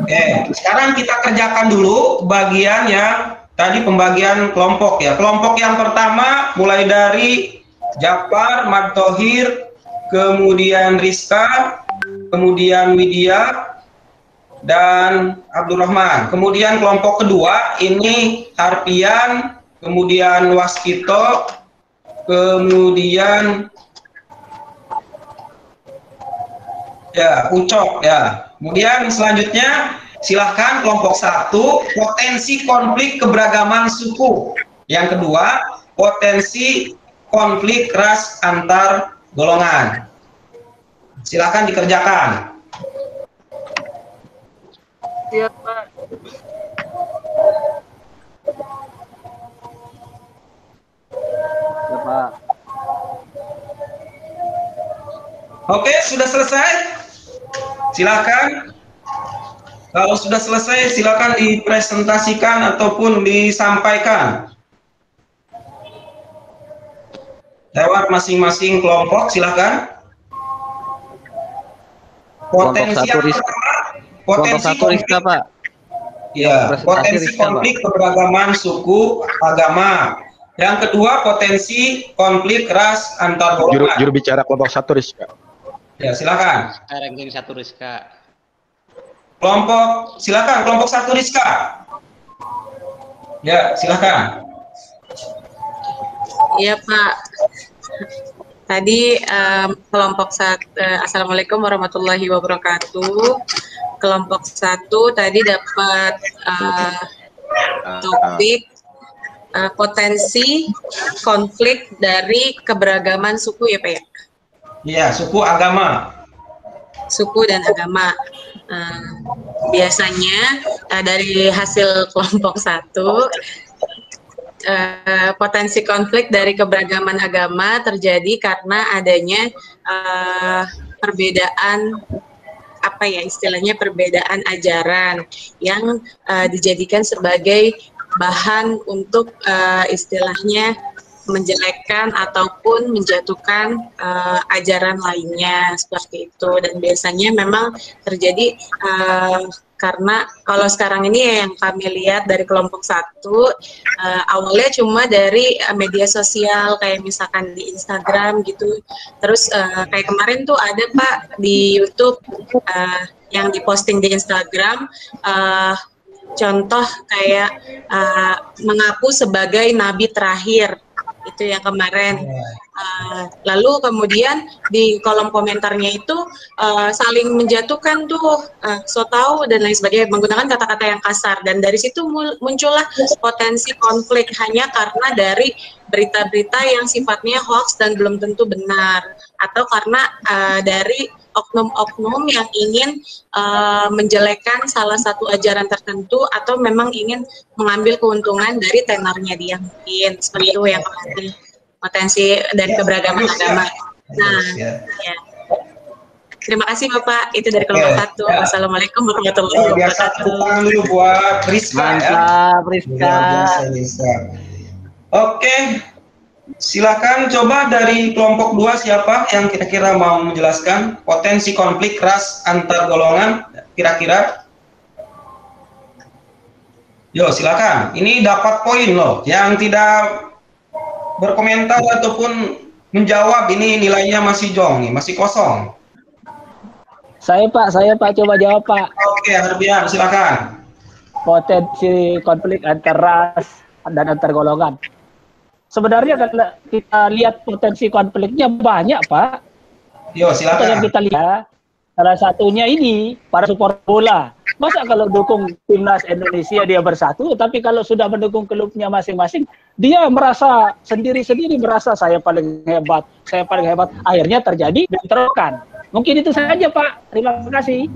Oke, sekarang kita kerjakan dulu bagian yang tadi pembagian kelompok ya. Kelompok yang pertama mulai dari Japar, Madtohir, kemudian Rizka, kemudian Widya, dan Abdurrahman. Kemudian kelompok kedua ini Harpian, kemudian Waskito, kemudian ya Ucok ya. Kemudian selanjutnya silahkan kelompok 1 potensi konflik keberagaman suku. Yang kedua potensi konflik ras antar golongan. Silahkan dikerjakan. Siap, Pak. Ya, Pak. Oke, sudah selesai? Silakan. Kalau sudah selesai, silakan dipresentasikan ataupun disampaikan lewat masing-masing kelompok. Silakan. Potensi yang pertama, potensi konflik, Pak. Ya, potensi konflik keberagaman suku agama. Yang kedua, potensi konflik ras antar golongan. Juru bicara kelompok 1 Rizka. Ya, silakan. Ranking 1 Rizka. Kelompok, silakan kelompok 1 Rizka. Ya, silakan. Iya, Pak. Tadi kelompok 1, Assalamualaikum warahmatullahi wabarakatuh. Kelompok 1 tadi dapat topik potensi konflik dari keberagaman suku ya, Pak ya? Iya, suku agama. Suku dan agama. Biasanya dari hasil kelompok 1 potensi konflik dari keberagaman agama terjadi karena adanya perbedaan apa ya istilahnya perbedaan ajaran yang dijadikan sebagai bahan untuk istilahnya menjelekkan ataupun menjatuhkan ajaran lainnya seperti itu. Dan biasanya memang terjadi karena kalau sekarang ini yang kami lihat dari kelompok 1 awalnya cuma dari media sosial kayak misalkan di Instagram gitu. Terus kayak kemarin tuh ada Pak di YouTube yang diposting di Instagram contoh kayak mengaku sebagai nabi terakhir. Itu yang kemarin. Lalu kemudian di kolom komentarnya itu saling menjatuhkan tuh so tahu dan lain sebagainya menggunakan kata-kata yang kasar, dan dari situ muncullah potensi konflik hanya karena dari berita-berita yang sifatnya hoax dan belum tentu benar, atau karena dari oknum-oknum yang ingin menjelekkan salah satu ajaran tertentu atau memang ingin mengambil keuntungan dari tenornya dia, mungkin seperti itu yang potensi dari keberagaman agama. Nah, ya. Terima kasih Bapak. Itu dari kelompok 1. Ya. Wassalamualaikum warahmatullahi Luar biasa, wabarakatuh. tepuk tangan dulu buat Rizka ya. Mantap, Rizka. Luar biasa, Rizka. Oke, silakan coba dari kelompok 2 siapa yang kira-kira mau menjelaskan potensi konflik ras antar golongan kira-kira. Yo, silakan. Ini dapat poin loh. Yang tidak berkomentar ataupun menjawab ini nilainya masih jong nih, masih kosong. Saya Pak coba jawab Pak. Oke, Harbian, silakan. Potensi konflik antar ras dan antar golongan. Sebenarnya kalau kita lihat potensi konfliknya banyak Pak. Yo, silakan. Yang kita lihat salah satunya ini para supporter bola. Masa kalau dukung timnas Indonesia dia bersatu, tapi kalau sudah mendukung klubnya masing-masing, dia merasa sendiri-sendiri, merasa saya paling hebat. Akhirnya terjadi bentrokan. Mungkin itu saja Pak. Terima kasih.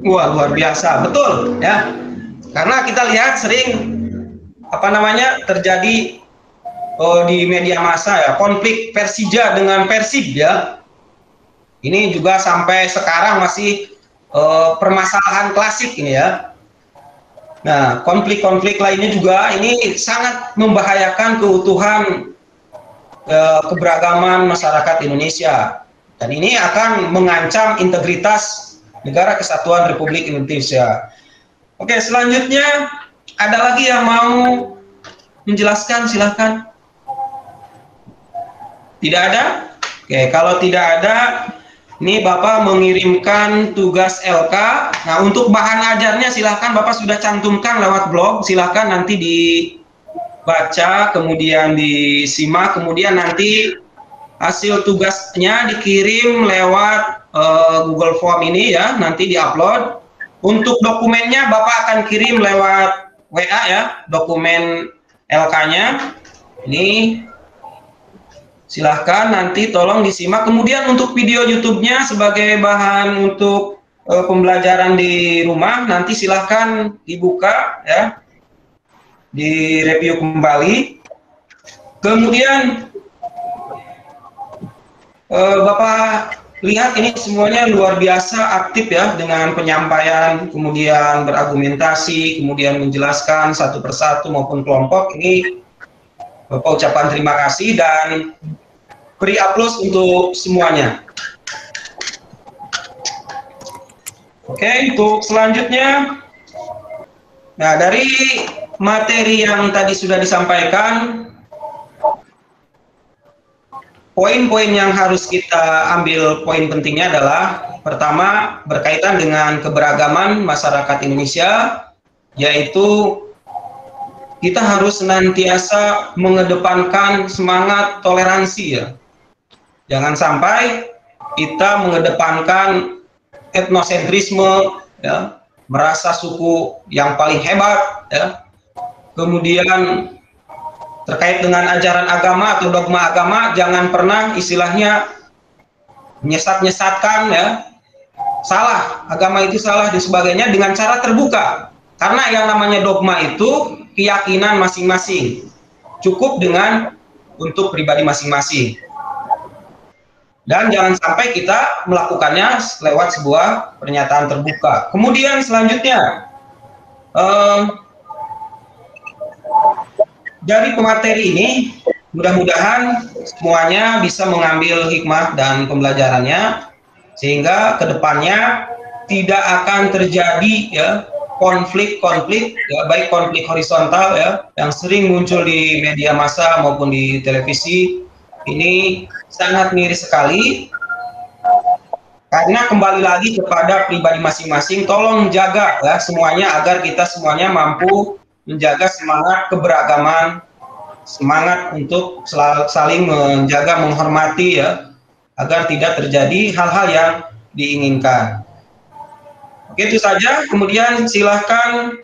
Wah, luar biasa, betul ya. Karena kita lihat sering terjadi di media massa ya, konflik Persija dengan Persib ya. Ini juga sampai sekarang masih permasalahan klasik ini ya. Nah, konflik-konflik lainnya juga ini sangat membahayakan keutuhan keberagaman masyarakat Indonesia. Dan ini akan mengancam integritas Negara Kesatuan Republik Indonesia. Oke, selanjutnya ada lagi yang mau menjelaskan, silahkan. Tidak ada? Oke, kalau tidak ada, ini Bapak mengirimkan tugas LK. Nah, untuk bahan ajarnya silahkan Bapak sudah cantumkan lewat blog. Silahkan nanti dibaca, kemudian disimak, kemudian nanti hasil tugasnya dikirim lewat Google Form ini ya, nanti diupload. Untuk dokumennya Bapak akan kirim lewat WA ya, dokumen LK-nya. Ini silahkan nanti tolong disimak. Kemudian untuk video YouTube-nya sebagai bahan untuk pembelajaran di rumah, nanti silahkan dibuka ya, di review kembali. Kemudian Bapak lihat ini semuanya luar biasa aktif ya, dengan penyampaian, kemudian berargumentasi, kemudian menjelaskan satu persatu maupun kelompok. Ini Bapak ucapan terima kasih dan beri aplaus untuk semuanya. Oke, untuk selanjutnya, nah dari materi yang tadi sudah disampaikan, poin-poin yang harus kita ambil poin pentingnya adalah pertama berkaitan dengan keberagaman masyarakat Indonesia, yaitu kita harus senantiasa mengedepankan semangat toleransi ya. Jangan sampai kita mengedepankan etnosentrisme ya, merasa suku yang paling hebat ya. Kemudian terkait dengan ajaran agama atau dogma agama, jangan pernah istilahnya menyesat-nyesatkan ya. Salah, agama itu salah dan sebagainya dengan cara terbuka. Karena yang namanya dogma itu keyakinan masing-masing. Cukup dengan untuk pribadi masing-masing. Dan jangan sampai kita melakukannya lewat sebuah pernyataan terbuka. Kemudian selanjutnya, dari pemateri ini, mudah-mudahan semuanya bisa mengambil hikmah dan pembelajarannya, sehingga kedepannya tidak akan terjadi ya konflik-konflik, ya, baik konflik horizontal ya, yang sering muncul di media massa maupun di televisi. Ini sangat miris sekali, karena kembali lagi kepada pribadi masing-masing. Tolong jaga ya semuanya, agar kita semuanya mampu menjaga semangat keberagaman, semangat untuk saling menjaga, menghormati ya, agar tidak terjadi hal-hal yang diinginkan. Oke, itu saja. Kemudian silahkan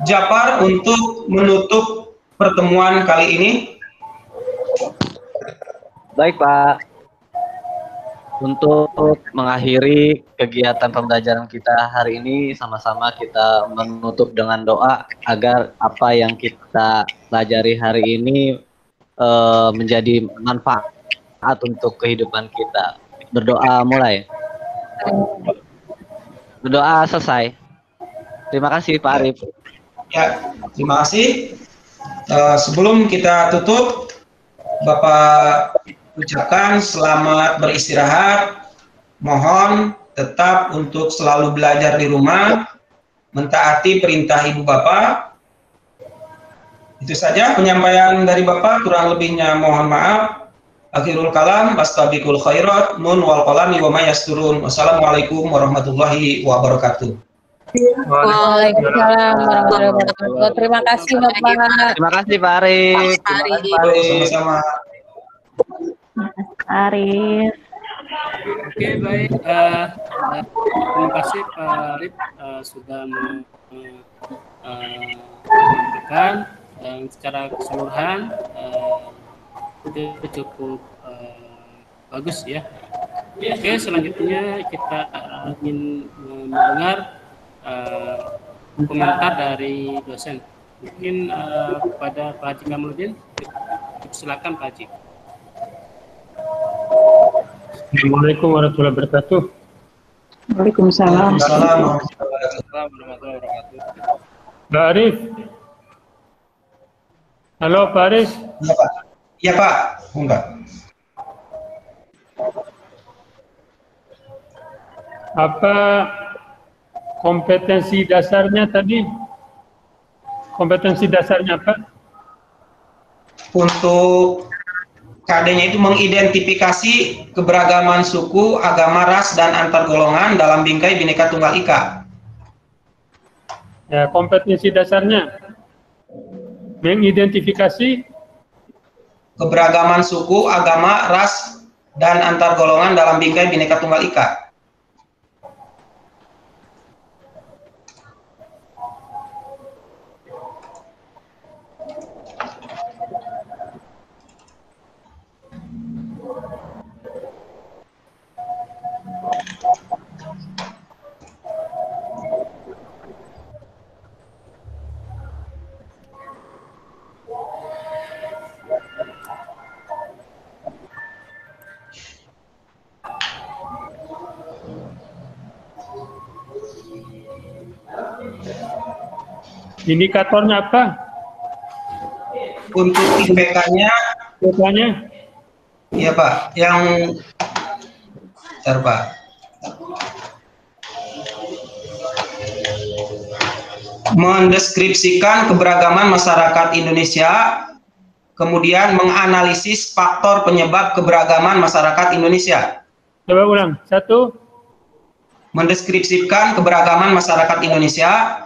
Japar untuk menutup pertemuan kali ini. Baik Pak. Untuk mengakhiri kegiatan pembelajaran kita hari ini, sama-sama kita menutup dengan doa agar apa yang kita pelajari hari ini menjadi manfaat untuk kehidupan kita. Berdoa mulai. Berdoa selesai. Terima kasih Pak Arif. Ya, terima kasih. Sebelum kita tutup, Bapak ucapkan selamat beristirahat. Mohon tetap untuk selalu belajar di rumah, mentaati perintah Ibu Bapak. Itu saja penyampaian dari Bapak, kurang lebihnya mohon maaf. Akhirul kalam, astabiqul khairat, nun wal qalami wa ma yasturun. Wassalamualaikum warahmatullahi wabarakatuh. Waalaikumsalam warahmatullahi wabarakatuh. Terima kasih Bapak. Terima kasih Pak Arif. Sama-sama. Arif. Oke, baik. Terima kasih Pak Arif sudah menyampaikan, dan secara keseluruhan itu cukup bagus ya. Oke, selanjutnya kita ingin mendengar komentar dari dosen. Mungkin kepada Pak Haji Kamaluddin, silakan Pak Haji. Assalamualaikum warahmatullahi wabarakatuh. Waalaikumsalam. Pak Arif. Halo Pak Arif. Ya Pak. Ya Pak. Enggak. Apa kompetensi dasarnya tadi? Kompetensi dasarnya apa? Untuk KD-nya itu mengidentifikasi keberagaman suku, agama, ras, dan antar golongan dalam bingkai Bhinneka Tunggal Ika. Ya, kompetensi dasarnya mengidentifikasi keberagaman suku, agama, ras, dan antar golongan dalam bingkai Bhinneka Tunggal Ika. Indikatornya apa? Untuk IPK-nya, iya Pak, yang bentar Pak. Mendeskripsikan keberagaman masyarakat Indonesia, kemudian menganalisis faktor penyebab keberagaman masyarakat Indonesia. Coba ulang, satu. Mendeskripsikan keberagaman masyarakat Indonesia,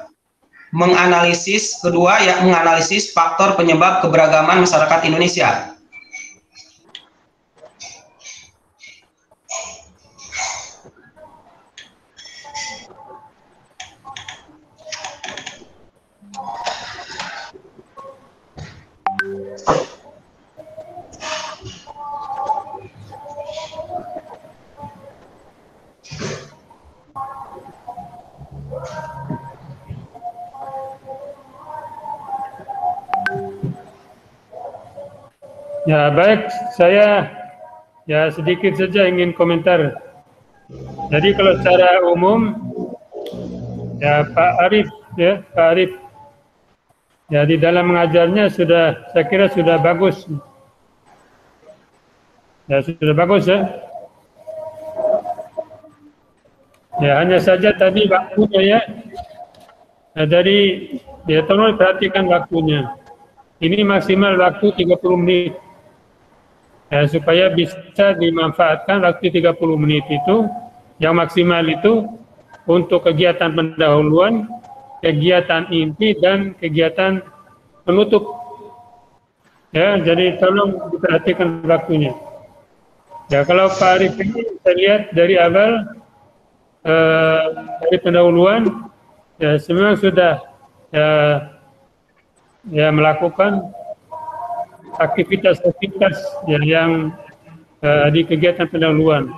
menganalisis, kedua ya menganalisis faktor penyebab keberagaman masyarakat Indonesia. Ya baik, saya ya sedikit saja ingin komentar. Jadi kalau secara umum, ya Pak Arif, ya di dalam mengajarnya sudah, saya kira sudah bagus. Ya sudah bagus ya. Ya hanya saja tadi waktunya ya. Nah, dari ya tolong perhatikan waktunya. Ini maksimal waktu 30 menit. Ya, supaya bisa dimanfaatkan waktu 30 menit itu, yang maksimal itu untuk kegiatan pendahuluan, kegiatan inti, dan kegiatan penutup. Ya, jadi tolong diperhatikan waktunya. Ya, kalau Pak Arif ini saya lihat dari awal dari pendahuluan, ya semua sudah ya melakukan aktivitas-aktivitas yang di kegiatan pendahuluan,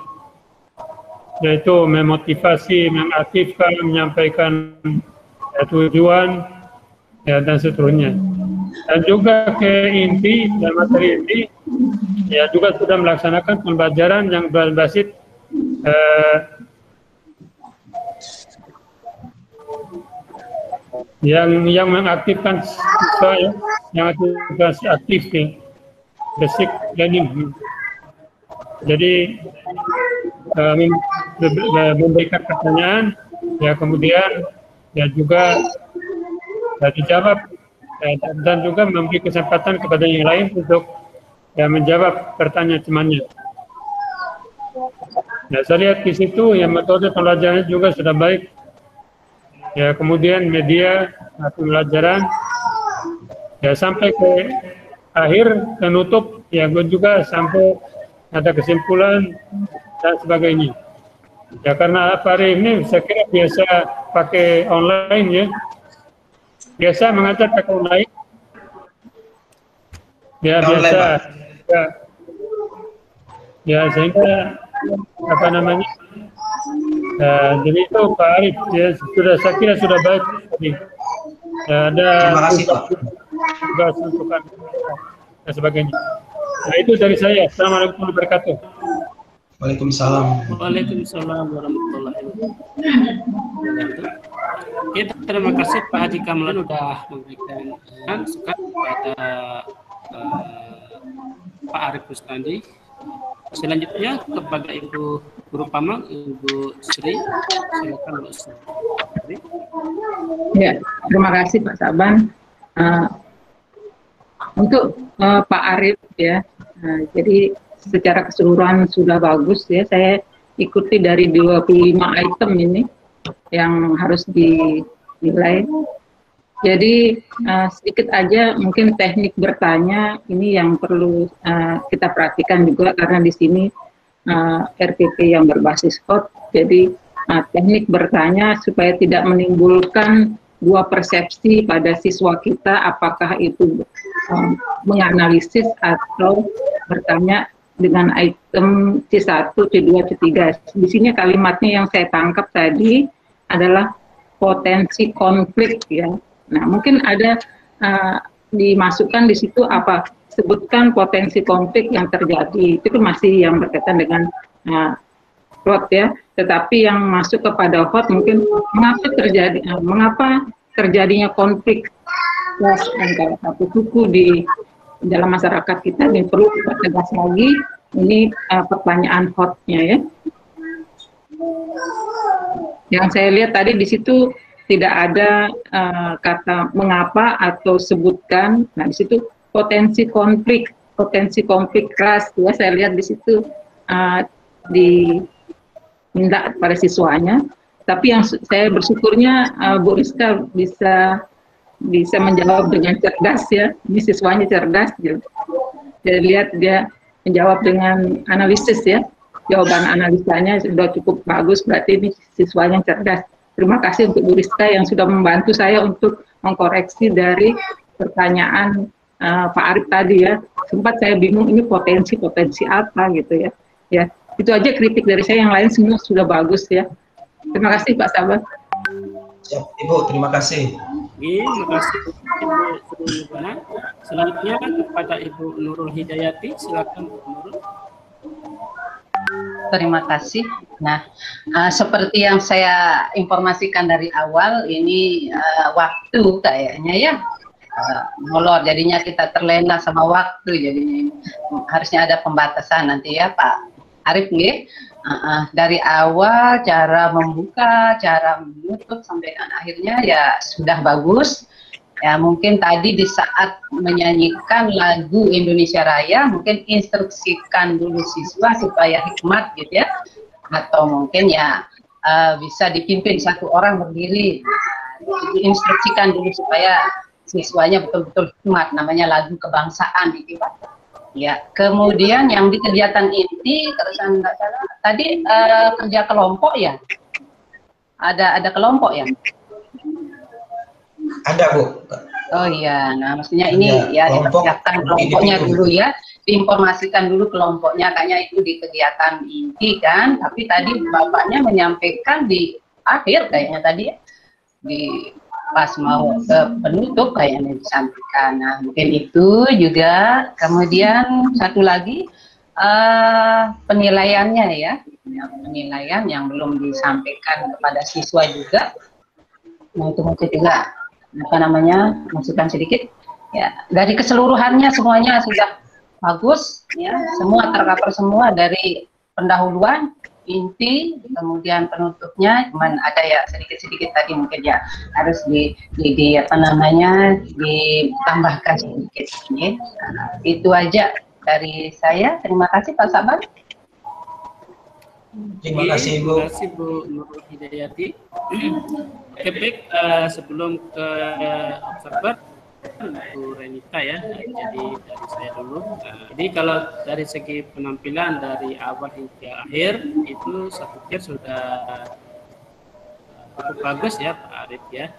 yaitu memotivasi, mengaktifkan, menyampaikan tujuan, ya, dan seterusnya. Dan juga ke inti dan materi inti, ya juga sudah melaksanakan pembelajaran yang berbasis yang mengaktifkan siswa ya, yang aktif ya, basic learning. Jadi memberikan pertanyaan, ya kemudian ya juga dijawab, dan juga memberi kesempatan kepada yang lain untuk ya menjawab pertanyaan temannya. Nah, saya lihat di situ ya metode pembelajarannya juga sudah baik. Ya kemudian media pembelajaran ya sampai ke akhir penutup ya juga sampai ada kesimpulan dan sebagainya. Ya karena hari ini saya kira biasa pakai online ya. Biasa mengajar pakai online. Ya biasa. Ya sehingga apa namanya? Jadi itu Pak Arif ya saya kira sudah baik. Ya, ada terima kasih Pak. Tugas untuk dan sebagainya. Nah itu dari saya. Assalamualaikum warahmatullahi wabarakatuh. Waalaikumsalam. Waalaikumsalam warahmatullahi wabarakatuh. Oke, terima kasih Pak Haji Kamlan sudah memberikan masukan kepada Pak Arif Bustandi. Selanjutnya kepada Ibu Guru Pamang, Ibu Sri. Silakan Bu Sri. Ya, terima kasih Pak Saban. Untuk Pak Arif ya, jadi secara keseluruhan sudah bagus ya. Saya ikuti dari 25 item ini yang harus dinilai. Jadi sedikit aja mungkin teknik bertanya ini yang perlu kita perhatikan juga karena di sini RPP yang berbasis HOT. Jadi teknik bertanya supaya tidak menimbulkan dua persepsi pada siswa kita, apakah itu menganalisis atau bertanya dengan item C1, C2, C3. Di sini kalimatnya yang saya tangkap tadi adalah potensi konflik ya. Nah, mungkin ada dimasukkan di situ apa? Sebutkan potensi konflik yang terjadi. Itu masih yang berkaitan dengan HOT ya. Tetapi yang masuk kepada HOT mungkin mengapa terjadinya konflik antara satu suku di dalam masyarakat kita, ini perlu kita tegas lagi. Ini pertanyaan HOT-nya ya. Yang saya lihat tadi di situ tidak ada kata mengapa atau sebutkan. Nah, di situ potensi konflik keras ya, saya lihat di situ diminta pada siswanya. Tapi yang saya bersyukurnya Bu Rizka bisa menjawab dengan cerdas ya. Ini siswanya cerdas gitu. Saya lihat dia menjawab dengan analisis ya. Jawaban analisanya sudah cukup bagus, berarti ini siswanya cerdas. Terima kasih untuk Bu Rizka yang sudah membantu saya untuk mengkoreksi dari pertanyaan Pak Arif tadi ya. Sempat saya bingung ini potensi apa gitu ya. Ya, itu aja kritik dari saya, yang lain semua sudah bagus ya. Terima kasih Pak Sabar. Siap, Ibu, terima kasih. Terima kasih Ibu Suryana. Selanjutnya kepada Ibu Nurul Hidayati, silakan Bu Nurul. Terima kasih. Nah, seperti yang saya informasikan dari awal, ini waktu kayaknya ya molor, jadinya kita terlena sama waktu, jadinya harusnya ada pembatasan nanti ya Pak Arif nih. Dari awal cara membuka, cara menutup sampai akhirnya ya sudah bagus. Ya mungkin tadi di saat menyanyikan lagu Indonesia Raya mungkin instruksikan dulu siswa supaya hikmat gitu ya, atau mungkin ya bisa dipimpin satu orang berdiri, diinstruksikan dulu supaya siswanya betul-betul hikmat, namanya lagu kebangsaan gitu Pak. Ya, kemudian yang di kegiatan inti terusan nggak salah tadi kerja kelompok ya, ada kelompok ya. Ada Bu. Oh iya, nah maksudnya ini ya dipersiapkan kelompoknya dulu ya, diinformasikan dulu kelompoknya, kayaknya itu di kegiatan inti kan, tapi tadi Bapaknya menyampaikan di akhir kayaknya tadi ya, di pas mau ke penutup kayaknya disampaikan. Nah mungkin itu juga. Kemudian satu lagi penilaiannya ya, penilaian yang belum disampaikan kepada siswa juga. Nah itu mungkin juga masukan sedikit. Ya, dari keseluruhannya semuanya sudah bagus, ya, semua tercover semua dari pendahuluan, inti, kemudian penutupnya, cuman ada ya sedikit-sedikit tadi mungkin ya harus ditambahkan sedikit. Ya. Nah, itu aja dari saya. Terima kasih Pak Saban. Terima kasih Bu. Terima kasih Bu Nurul Hidayati. Oke, baik, sebelum ke observer, Bu Renita ya, jadi dari saya dulu. Jadi kalau dari segi penampilan dari awal hingga akhir itu saya pikir sudah cukup bagus ya Pak Arif ya.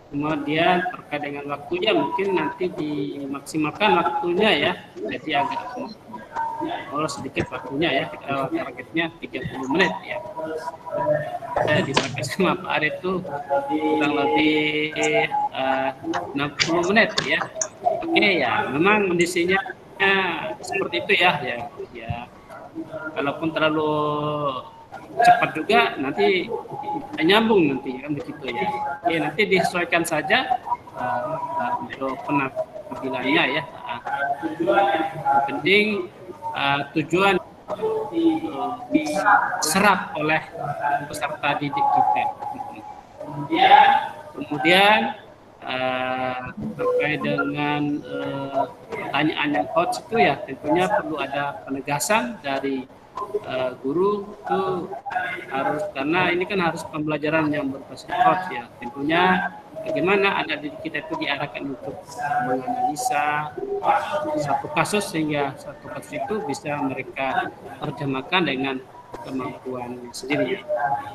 Kemudian terkait dengan waktunya mungkin nanti dimaksimalkan waktunya ya, jadi agak sedikit waktunya ya, targetnya 30 menit ya. Dipakai sama Pak Arif itu kurang lebih 60 menit ya. Oke ya, memang kondisinya seperti itu ya. Kalaupun terlalu cepat juga nanti nyambung nanti kan begitu ya. Oke, nanti disesuaikan saja untuk penampilannya ya. Yang penting tujuan diserap oleh peserta didik kita. Kemudian terkait dengan pertanyaan yang coach itu ya tentunya perlu ada penegasan dari guru itu harus, karena ini kan harus pembelajaran yang berbasis coach ya, tentunya bagaimana anak didik kita itu diarahkan untuk menganalisa satu kasus sehingga satu kasus itu bisa mereka terjemahkan dengan kemampuan sendiri.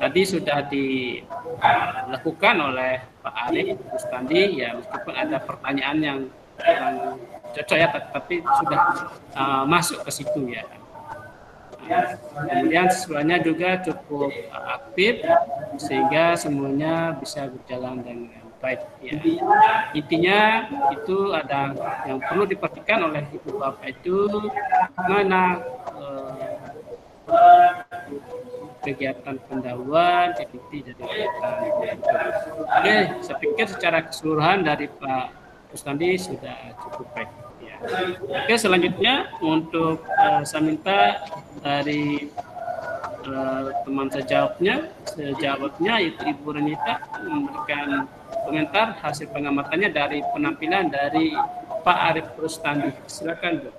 Tadi sudah dilakukan oleh Pak Arif Bustandi ya, meskipun ada pertanyaan yang kurang cocok ya, tapi sudah masuk ke situ ya. Kemudian siswanya juga cukup aktif sehingga semuanya bisa berjalan dengan baik ya. Intinya itu ada yang perlu diperhatikan oleh ibu bapak itu mana kegiatan pendahuluan, inti dari kegiatan. Oke, saya pikir secara keseluruhan dari Pak Bustandi sudah cukup baik. Oke, selanjutnya untuk saya minta dari teman sejawabnya yaitu Ibu Renita memberikan komentar hasil pengamatannya dari penampilan dari Pak Arif Bustandi. Silakan Bu.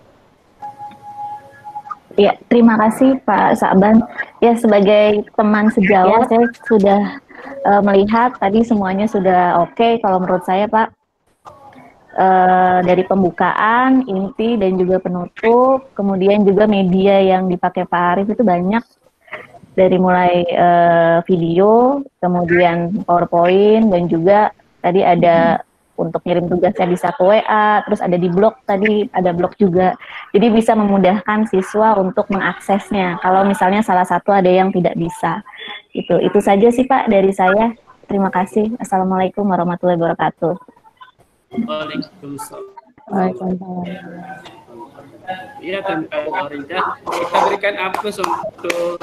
Ya, terima kasih Pak Saban. Ya, sebagai teman sejawat saya sudah melihat tadi semuanya sudah oke kalau menurut saya Pak. Dari pembukaan, inti, dan juga penutup, kemudian juga media yang dipakai Pak Arif itu banyak, dari mulai video, kemudian PowerPoint, dan juga tadi ada untuk ngirim tugasnya di satu WA, terus ada di blog tadi, ada blog juga, jadi bisa memudahkan siswa untuk mengaksesnya, kalau misalnya salah satu ada yang tidak bisa. Itu saja sih Pak dari saya, terima kasih. Assalamualaikum warahmatullahi wabarakatuh. Waalaikumsalam. Waalaikumsalam. Iya, terima kasih. Kita berikan aplaus untuk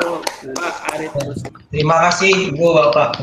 Pak Arif. Terima kasih Ibu Bapak.